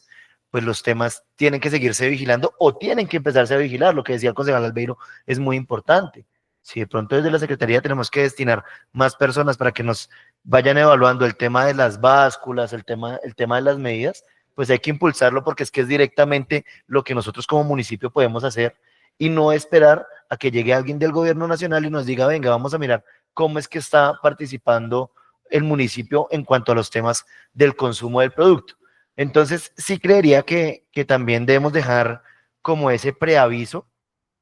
los temas tienen que seguirse vigilando, o tienen que empezarse a vigilar. Lo que decía el concejal Albeiro es muy importante. Si de pronto desde la Secretaría tenemos que destinar más personas para que nos vayan evaluando el tema de las básculas, el tema de las medidas, pues hay que impulsarlo, porque es que es directamente lo que nosotros como municipio podemos hacer, y no esperar a que llegue alguien del gobierno nacional y nos diga, venga, vamos a mirar cómo es que está participando el municipio en cuanto a los temas del consumo del producto. Entonces, sí creería que también debemos dejar como ese preaviso.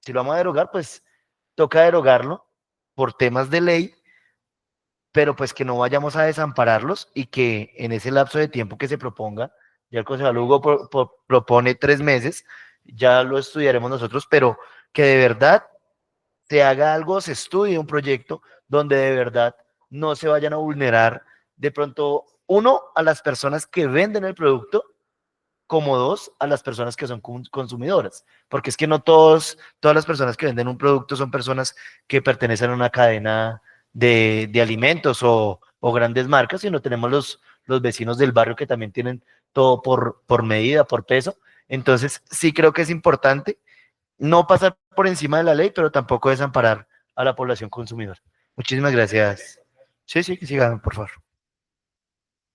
Si lo vamos a derogar, pues toca derogarlo por temas de ley, pero pues que no vayamos a desampararlos, y que en ese lapso de tiempo que se proponga, ya el concejal Hugo propone 3 meses, ya lo estudiaremos nosotros, pero que de verdad se haga algo, se estudie un proyecto donde de verdad no se vayan a vulnerar, de pronto, uno, a las personas que venden el producto, como dos, a las personas que son consumidoras, porque es que no todas las personas que venden un producto son personas que pertenecen a una cadena de alimentos o grandes marcas, sino tenemos los vecinos del barrio que también tienen todo por medida, por peso. Entonces, sí creo que es importante no pasar por encima de la ley, pero tampoco desamparar a la población consumidora. Muchísimas gracias. Sí, sí, que sigan, por favor.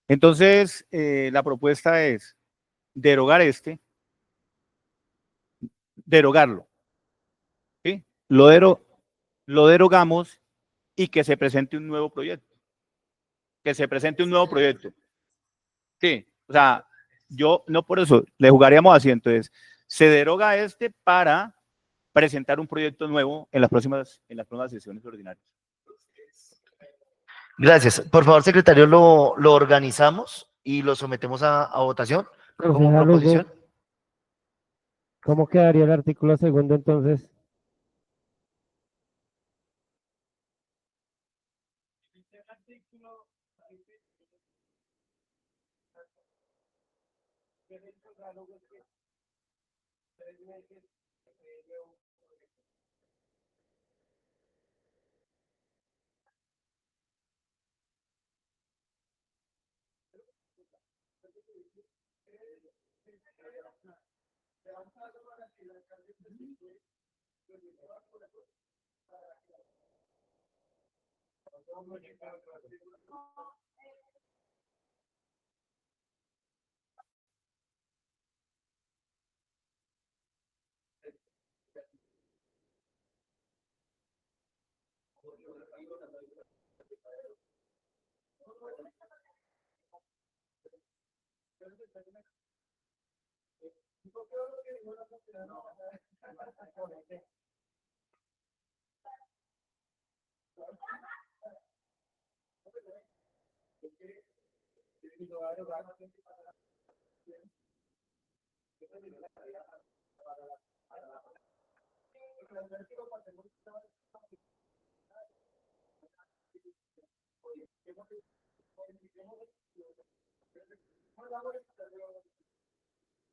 Entonces, la propuesta es derogar derogarlo, ¿sí? Lo derogamos y que se presente un nuevo proyecto. Que se presente un nuevo proyecto. Sí, o sea, yo no por eso, le jugaríamos así, entonces, se deroga este para presentar un proyecto nuevo en las próximas sesiones ordinarias. Gracias. Por favor, secretario, lo organizamos y lo sometemos a votación como Concejal Hugo, proposición. ¿cómo quedaría el artículo segundo entonces?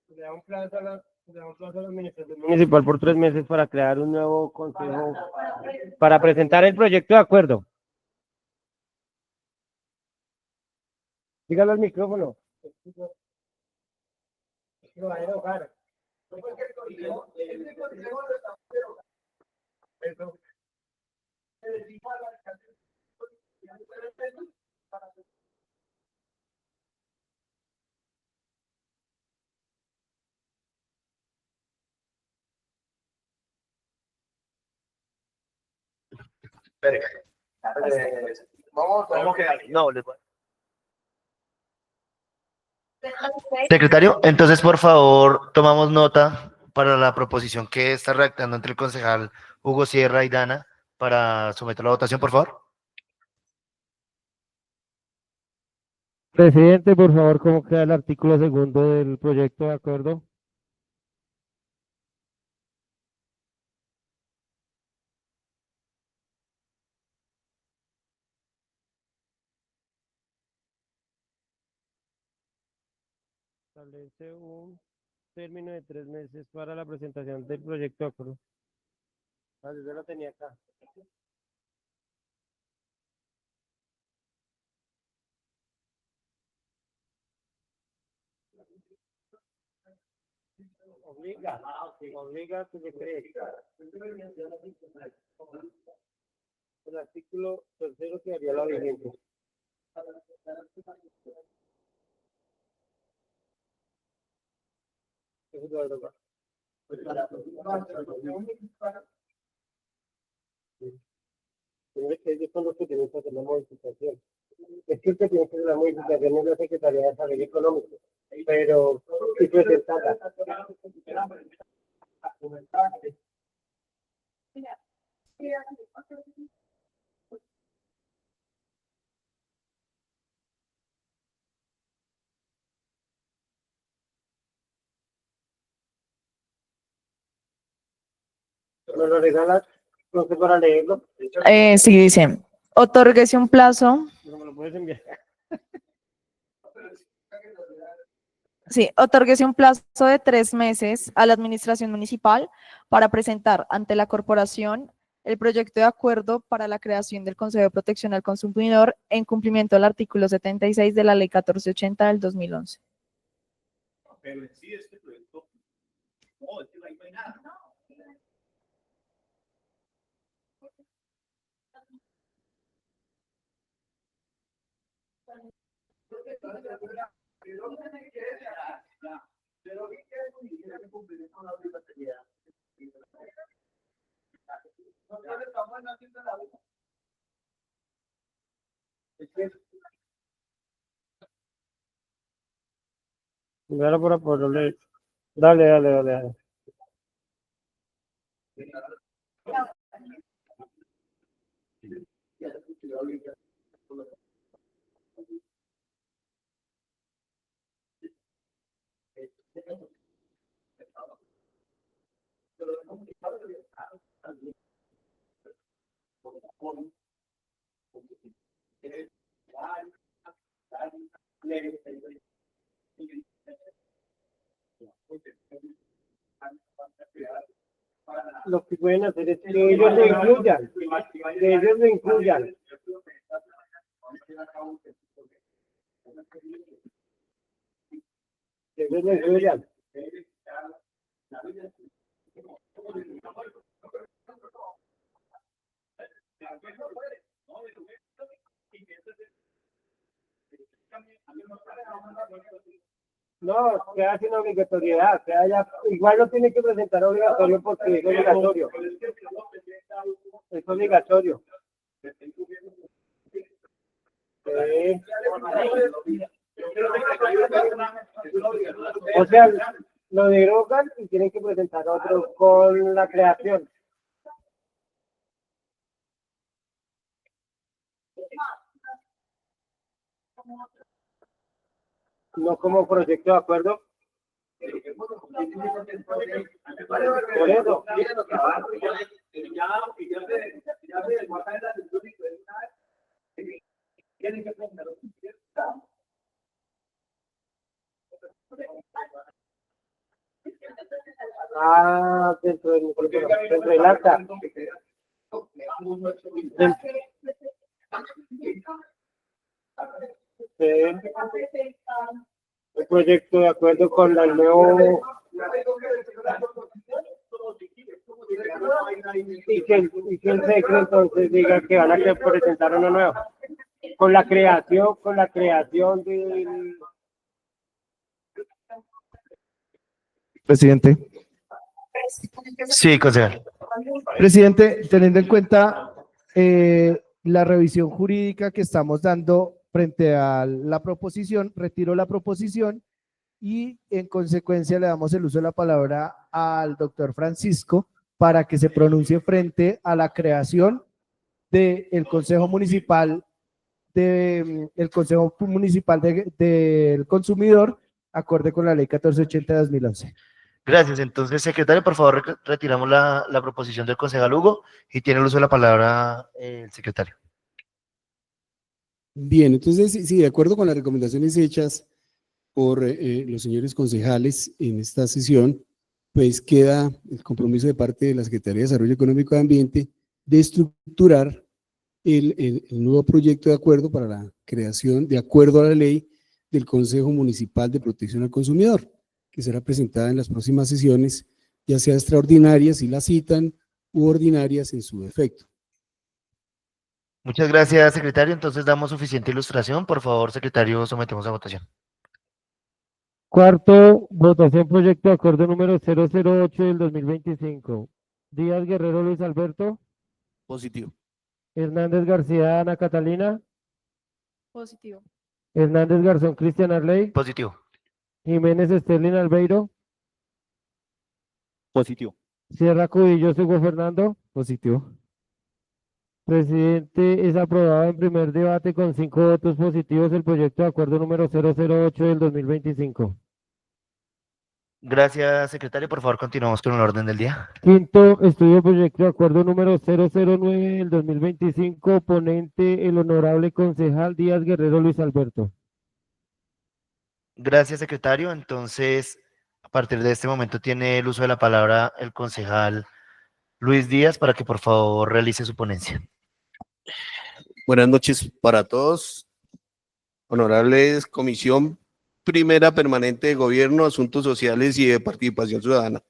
Le da un plazo a la administración municipal por 3 meses para crear un nuevo consejo para presentar el proyecto de acuerdo. Dígalo al micrófono. Lo va a derogar. ¿Cómo queda? No, secretario, entonces por favor tomamos nota para la proposición que está redactando entre el concejal Hugo Sierra y Dana para someterlo a votación, por favor. Presidente, por favor, ¿cómo queda el artículo segundo del proyecto de acuerdo? Establece un término de 3 meses para la presentación del proyecto de acuerdo. Ah, yo lo tenía acá. Obliga a que se cree. El artículo tercero quedaría la vigencia. Eso es la verdad. Tiene que ellos son los que tienen que hacer la modificación. Es que el que tiene que hacer la modificación es la Secretaría de Desarrollo Económico, pero y presentarla. ¿Me lo regalas? No sé para leerlo. Sí, dice, otórguese un plazo. No me lo puedes enviar. Sí, otórguese un plazo de 3 meses a la administración municipal para presentar ante la corporación el proyecto de acuerdo para la creación del Consejo de Protección al Consumidor en cumplimiento del artículo 76 de la Ley 1480 del 2011. Pero en sí este proyecto, no, es que ahí no hay nada. Enviarlo para poderlo. Dale, dale, dale, dale. Lo que pueden hacer es que ellos lo incluyan, que ellos lo incluyan. Que ellos lo incluyan. No, queda sin obligatoriedad, queda ya, igual no tiene que presentar obligatorio porque es obligatorio. Es obligatorio. Sí. O sea, lo derogan y tienen que presentar otro con la creación. No como proyecto de acuerdo. Por eso. Ah, dentro del acta. El proyecto de acuerdo con el nuevo y que el secreto entonces diga que van a presentar uno nuevo con la creación del Presidente. Sí, concejal. Presidente, teniendo en cuenta la revisión jurídica que estamos dando frente a la proposición, retiro la proposición y en consecuencia le damos el uso de la palabra al doctor Francisco para que se pronuncie frente a la creación del Consejo Municipal del Consumidor, acorde con la Ley 1480 de 2011. Gracias. Entonces, secretario, por favor, retiramos la proposición del concejal Hugo y tiene el uso de la palabra el secretario. Bien, entonces, sí, de acuerdo con las recomendaciones hechas por los señores concejales en esta sesión, pues queda el compromiso de parte de la Secretaría de Desarrollo Económico y Ambiente de estructurar el nuevo proyecto de acuerdo para la creación, de acuerdo a la ley, del Consejo Municipal de Protección al Consumidor, que será presentada en las próximas sesiones, ya sea extraordinarias si la citan, u ordinarias en su defecto. Muchas gracias, secretario. Entonces, damos suficiente ilustración. Por favor, secretario, sometemos a votación. Cuarto, votación proyecto de acuerdo número 008 del 2025. Díaz Guerrero Luis Alberto, Positivo. Hernández García Ana Catalina, Positivo. Hernández Garzón Cristian Arley, Positivo. Jiménez Estelín Albeiro, Positivo. Sierra Cubillos Hugo Fernando. Positivo. Presidente, es aprobado en primer debate con 5 votos positivos el proyecto de acuerdo número 008 del 2025. Gracias, secretario. Por favor, continuamos con el orden del día. Quinto, estudio proyecto de acuerdo número 009 del 2025, ponente el honorable concejal Díaz Guerrero Luis Alberto. Gracias, secretario. Entonces, a partir de este momento tiene el uso de la palabra el concejal Luis Díaz para que por favor realice su ponencia. Buenas noches para todos. Honorables Comisión Primera Permanente de Gobierno, Asuntos Sociales y de Participación Ciudadana.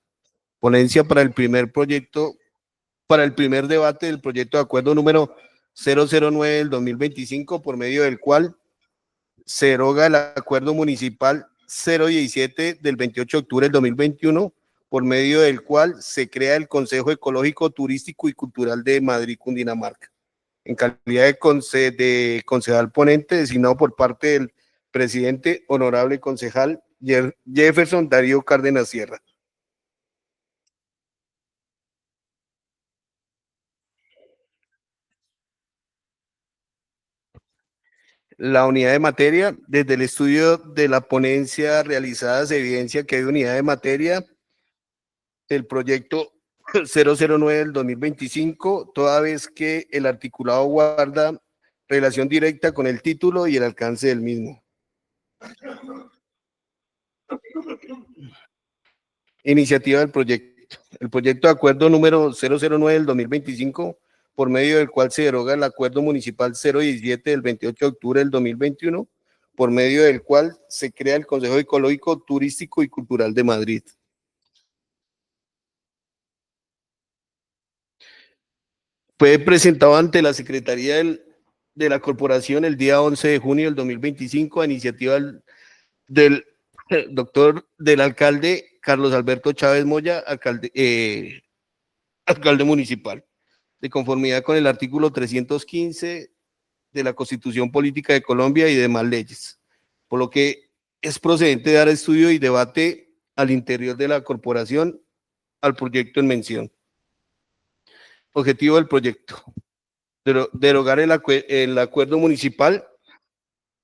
Ponencia para el primer debate del proyecto de acuerdo número 009 del 2025, por medio del cual se deroga el acuerdo municipal 017 del 28 de octubre del 2021, por medio del cual se crea el Consejo Ecológico, Turístico y Cultural de Madrid, Cundinamarca. En calidad de concejal ponente, designado por parte del presidente, honorable concejal Jefferson Darío Cárdenas Sierra. La unidad de materia, desde el estudio de la ponencia realizada se evidencia que hay unidad de materia del proyecto 009 del 2025, toda vez que el articulado guarda relación directa con el título y el alcance del mismo. Iniciativa del proyecto. El proyecto de acuerdo número 009 del 2025, por medio del cual se deroga el acuerdo municipal 017 del 28 de octubre del 2021, por medio del cual se crea el Consejo Ecológico, Turístico y Cultural de Madrid. Fue presentado ante la Secretaría de la Corporación el día 11 de junio del 2025 a iniciativa del del alcalde Carlos Alberto Chávez Moya, alcalde municipal, de conformidad con el artículo 315 de la Constitución Política de Colombia y demás leyes, por lo que es procedente dar estudio y debate al interior de la corporación al proyecto en mención. Objetivo del proyecto: derogar el acuerdo municipal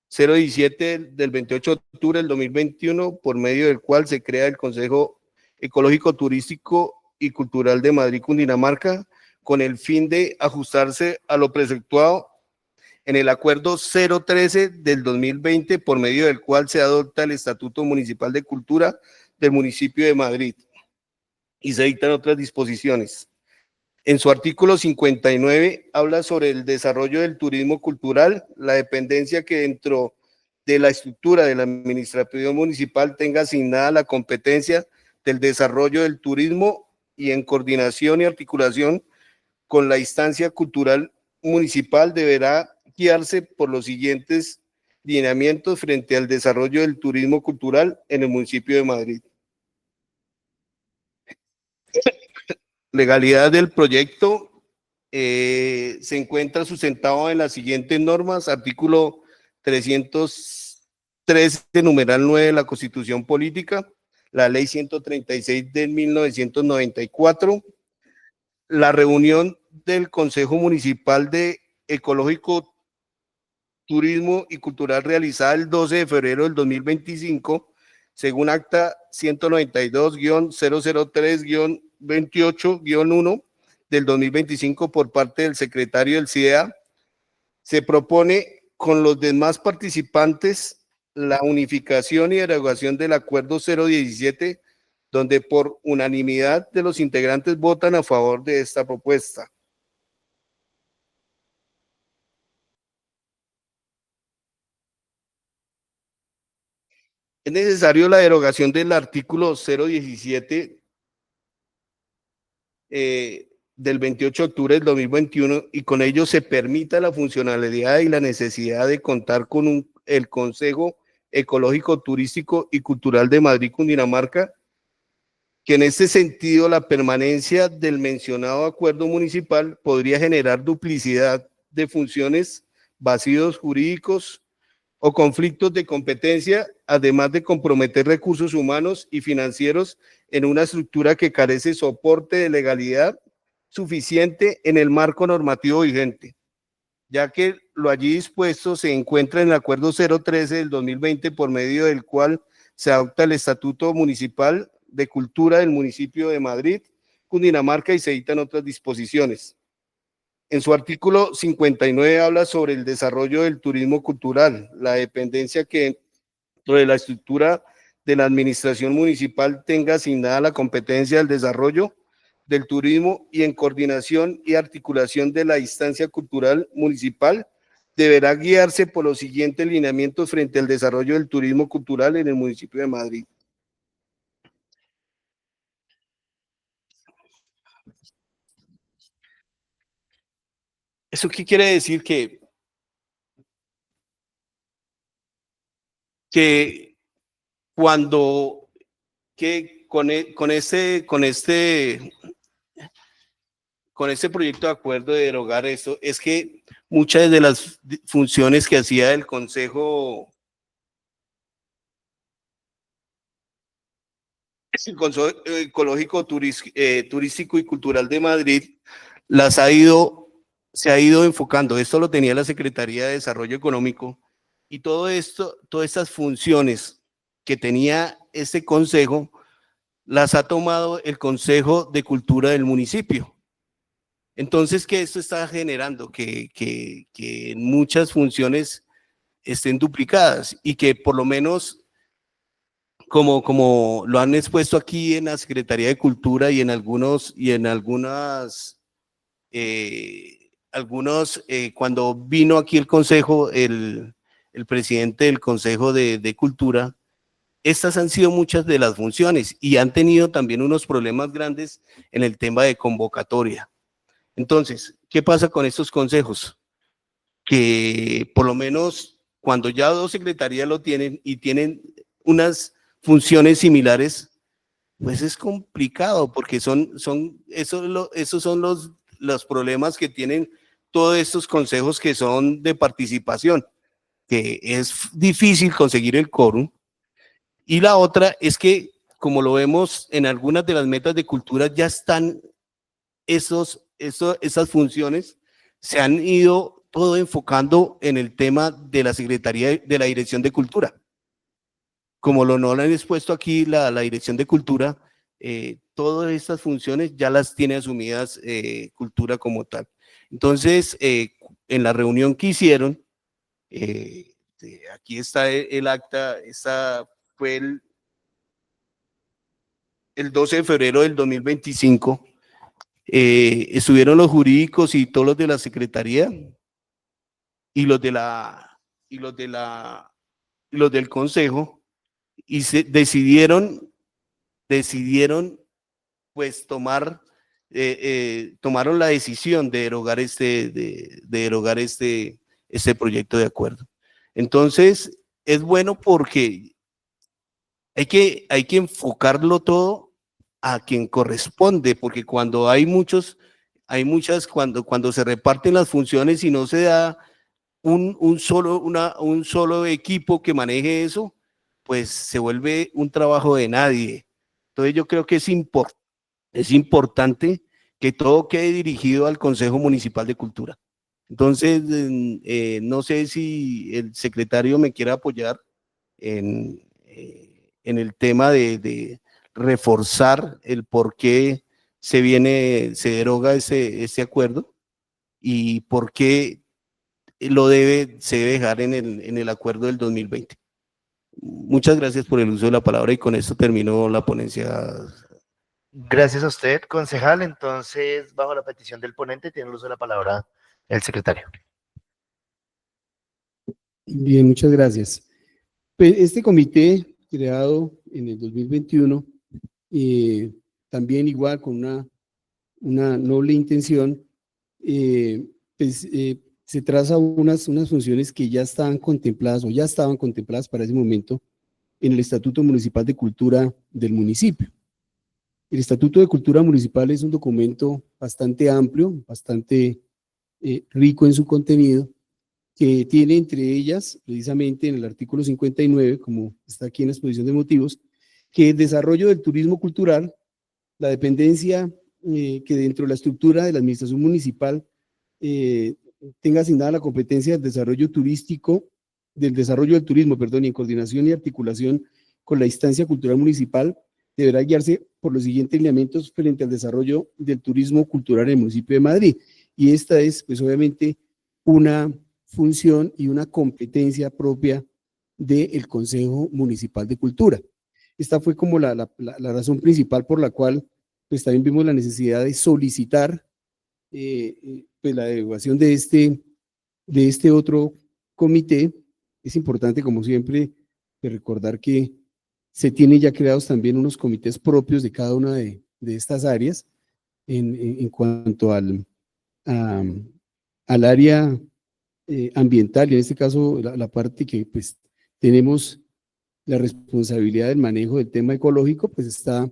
017 del 28 de octubre del 2021, por medio del cual se crea el Consejo Ecológico, Turístico y Cultural de Madrid, Cundinamarca, con el fin de ajustarse a lo preceptuado en el acuerdo 013 del 2020, por medio del cual se adopta el Estatuto Municipal de Cultura del municipio de Madrid y se dictan otras disposiciones. En su artículo 59 habla sobre el desarrollo del turismo cultural, la dependencia que dentro de la estructura de la administración municipal tenga asignada la competencia del desarrollo del turismo y en coordinación y articulación con la instancia cultural municipal deberá guiarse por los siguientes lineamientos frente al desarrollo del turismo cultural en el municipio de Madrid. Legalidad del proyecto se encuentra sustentado en las siguientes normas: artículo 313, numeral 9 de la Constitución Política, la ley 136 de 1994, la reunión del Consejo Municipal de Ecológico, Turismo y Cultural realizada el 12 de febrero del 2025, según acta 192-003-28-1 del 2025 por parte del secretario del CIDEA, se propone con los demás participantes la unificación y derogación del acuerdo 017, donde por unanimidad de los integrantes votan a favor de esta propuesta. Es necesario la derogación del artículo 017 del 28 de octubre del 2021 y con ello se permita la funcionalidad y la necesidad de contar con el Consejo Ecológico, Turístico y Cultural de Madrid, Cundinamarca, que en este sentido la permanencia del mencionado acuerdo municipal podría generar duplicidad de funciones, vacíos jurídicos o conflictos de competencia, además de comprometer recursos humanos y financieros en una estructura que carece de soporte de legalidad suficiente en el marco normativo vigente, ya que lo allí dispuesto se encuentra en el acuerdo 013 del 2020, por medio del cual se adopta el Estatuto Municipal de Cultura del municipio de Madrid, Cundinamarca, y se dictan otras disposiciones. En su artículo 59 habla sobre el desarrollo del turismo cultural, la dependencia que dentro de la estructura de la administración municipal tenga asignada la competencia del desarrollo del turismo y en coordinación y articulación de la instancia cultural municipal deberá guiarse por los siguientes lineamientos frente al desarrollo del turismo cultural en el municipio de Madrid. ¿Eso qué quiere decir? Que cuando con este proyecto de acuerdo de derogar esto, es que muchas de las funciones que hacía el Consejo el Consejo Ecológico Turístico y Cultural de Madrid se ha ido enfocando. Esto lo tenía la Secretaría de Desarrollo Económico, y todo esto, todas estas funciones que tenía este consejo, las ha tomado el Consejo de Cultura del municipio. Entonces, ¿qué esto está generando? Que muchas funciones estén duplicadas, y que por lo menos, como lo han expuesto aquí en la Secretaría de Cultura y en cuando vino aquí el Consejo, el presidente del Consejo de Cultura, estas han sido muchas de las funciones, y han tenido también unos problemas grandes en el tema de convocatoria. Entonces, ¿qué pasa con estos consejos? Que por lo menos cuando ya dos secretarías lo tienen y tienen unas funciones similares, pues es complicado, porque esos son los problemas que tienen todos estos consejos que son de participación, que es difícil conseguir el quórum. Y la otra es que, como lo vemos en algunas de las metas de cultura, ya están esas funciones, se han ido todo enfocando en el tema de la Secretaría de la Dirección de Cultura. Como no lo han expuesto aquí la Dirección de Cultura, todas estas funciones ya las tiene asumidas Cultura como tal. Entonces, en la reunión que hicieron, aquí está el acta, fue el 12 de febrero del 2025, estuvieron los jurídicos y todos los de la Secretaría, y los del Consejo, y decidieron pues tomaron la decisión de derogar este proyecto de acuerdo. Entonces, es bueno porque hay que enfocarlo todo a quien corresponde, porque cuando cuando se reparten las funciones y no se da un solo equipo que maneje eso, pues se vuelve un trabajo de nadie. Entonces yo creo que es importante que todo quede dirigido al Consejo Municipal de Cultura. Entonces, no sé si el secretario me quiere apoyar en el tema de reforzar el por qué se deroga ese acuerdo, y por qué se debe dejar en el acuerdo del 2020. Muchas gracias por el uso de la palabra, y con esto termino la ponencia. Gracias a usted, concejal. Entonces, bajo la petición del ponente, tiene el uso de la palabra el secretario. Bien, muchas gracias. Pues este comité creado en el 2021, también igual con una noble intención, se traza unas funciones que ya estaban contempladas para ese momento en el Estatuto Municipal de Cultura del municipio. El Estatuto de Cultura Municipal es un documento bastante amplio, bastante rico en su contenido, que tiene entre ellas, precisamente en el artículo 59, como está aquí en la exposición de motivos, que el desarrollo del turismo cultural, la dependencia que dentro de la estructura de la administración municipal tenga asignada la competencia del desarrollo del turismo, y en coordinación y articulación con la instancia cultural municipal, deberá guiarse por los siguientes lineamientos frente al desarrollo del turismo cultural en el municipio de Madrid. Y esta es, pues obviamente, una función y una competencia propia del Consejo Municipal de Cultura. Esta fue como la razón principal por la cual pues también vimos la necesidad de solicitar pues la derogación de este otro comité. Es importante, como siempre, recordar que se tienen ya creados también unos comités propios de cada una de estas áreas en cuanto al área ambiental, y en este caso la parte que pues tenemos la responsabilidad del manejo del tema ecológico, pues está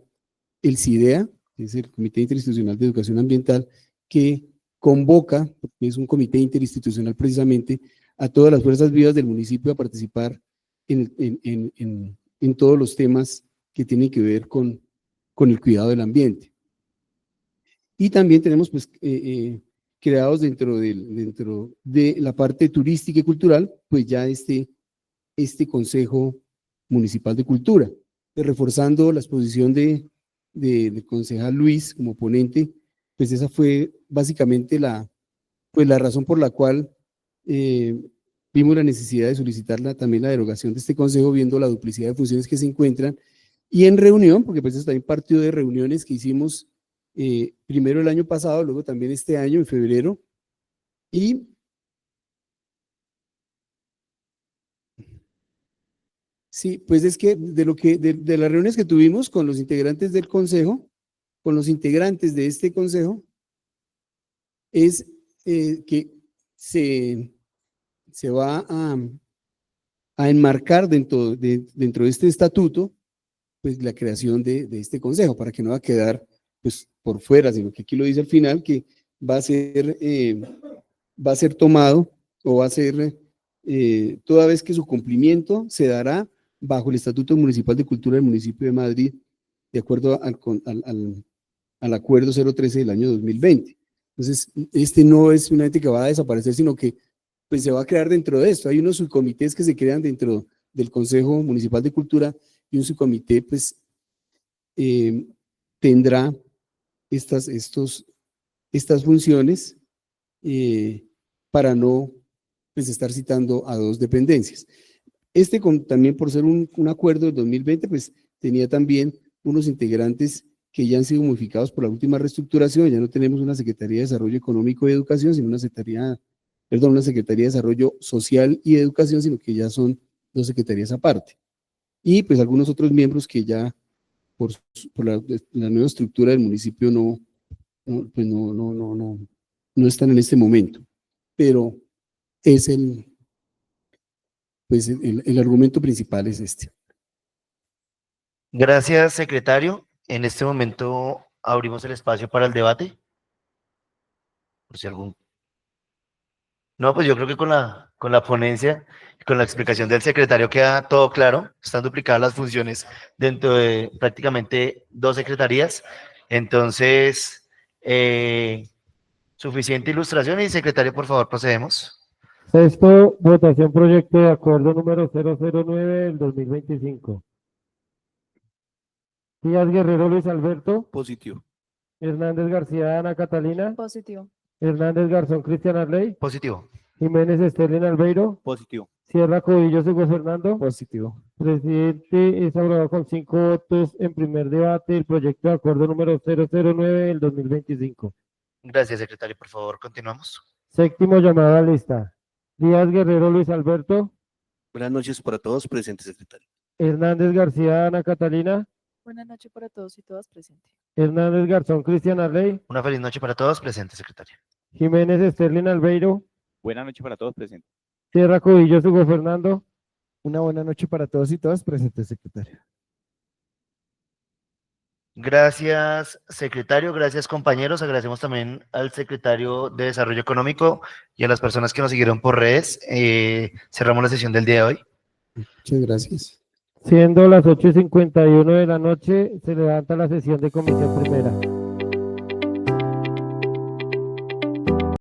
el CIDEA, que es el Comité Interinstitucional de Educación Ambiental, que convoca, porque es un comité interinstitucional precisamente, a todas las fuerzas vivas del municipio a participar en todos los temas que tienen que ver con con el cuidado del ambiente. Y también tenemos pues, creados dentro de la parte turística y cultural, pues ya este Consejo Municipal de Cultura, reforzando la exposición del concejal Luis como ponente, pues esa fue básicamente la razón por la cual vimos la necesidad de solicitar también la derogación de este consejo, viendo la duplicidad de funciones que se encuentran, y en reunión, porque pues eso también partió de reuniones que hicimos primero el año pasado, luego también este año, en febrero, y sí, pues es que de las reuniones que tuvimos con los integrantes del consejo, con los integrantes de este consejo, es que se va a enmarcar dentro de este estatuto, pues la creación de este consejo, para que no va a quedar pues por fuera, sino que aquí lo dice al final, que va a ser tomado o va a ser toda vez que su cumplimiento se dará bajo el Estatuto Municipal de Cultura del municipio de Madrid, de acuerdo al acuerdo 013 del año 2020. Entonces, este no es una ente que va a desaparecer, sino que pues, se va a crear dentro de esto. Hay unos subcomités que se crean dentro del Consejo Municipal de Cultura, y un subcomité pues tendrá estas funciones para no pues, estar citando a dos dependencias. También por ser un acuerdo del 2020, pues tenía también unos integrantes que ya han sido modificados por la última reestructuración. Ya no tenemos una Secretaría de Desarrollo Económico y Educación, sino una Secretaría de Desarrollo Social y Educación, sino que ya son dos secretarías aparte. Y pues algunos otros miembros que ya por la nueva estructura del municipio no están en este momento. Pero es el argumento principal es este. Gracias, secretario. En este momento abrimos el espacio para el debate. Por si algún... No, pues yo creo que con la ponencia, con la explicación del secretario queda todo claro. Están duplicadas las funciones dentro de prácticamente 2 secretarías. Entonces, suficiente ilustración. Y secretario, por favor, procedemos. Sexto, votación proyecto de acuerdo número 009 del 2025. Díaz Guerrero Luis Alberto, Positivo. Hernández García Ana Catalina, Positivo. Hernández Garzón Cristian Arley, Positivo. Jiménez Esterlin Albeiro, Positivo. Sierra Codillo Hugo Fernando. Positivo. Presidente, es aprobado con 5 votos en primer debate el proyecto de acuerdo número 009 del 2025. Gracias, secretario. Por favor, continuamos. Séptimo llamado a lista. Díaz Guerrero Luis Alberto, Buenas noches para todos, presente secretario. Hernández García Ana Catalina, Buenas noches para todos y todas presentes. Hernández Garzón Cristian Arley, Una feliz noche para todos. Presente, secretario. Jiménez Esterlin Albeiro, Buenas noches para todos presentes. Sierra Codillo Hugo Fernando, Una buena noche para todos y todas, presente secretario. Gracias, secretario. Gracias, compañeros. Agradecemos también al secretario de Desarrollo Económico y a las personas que nos siguieron por redes. Cerramos la sesión del día de hoy. Muchas gracias. siendo las 8:51 de la noche, se levanta la sesión de comisión primera.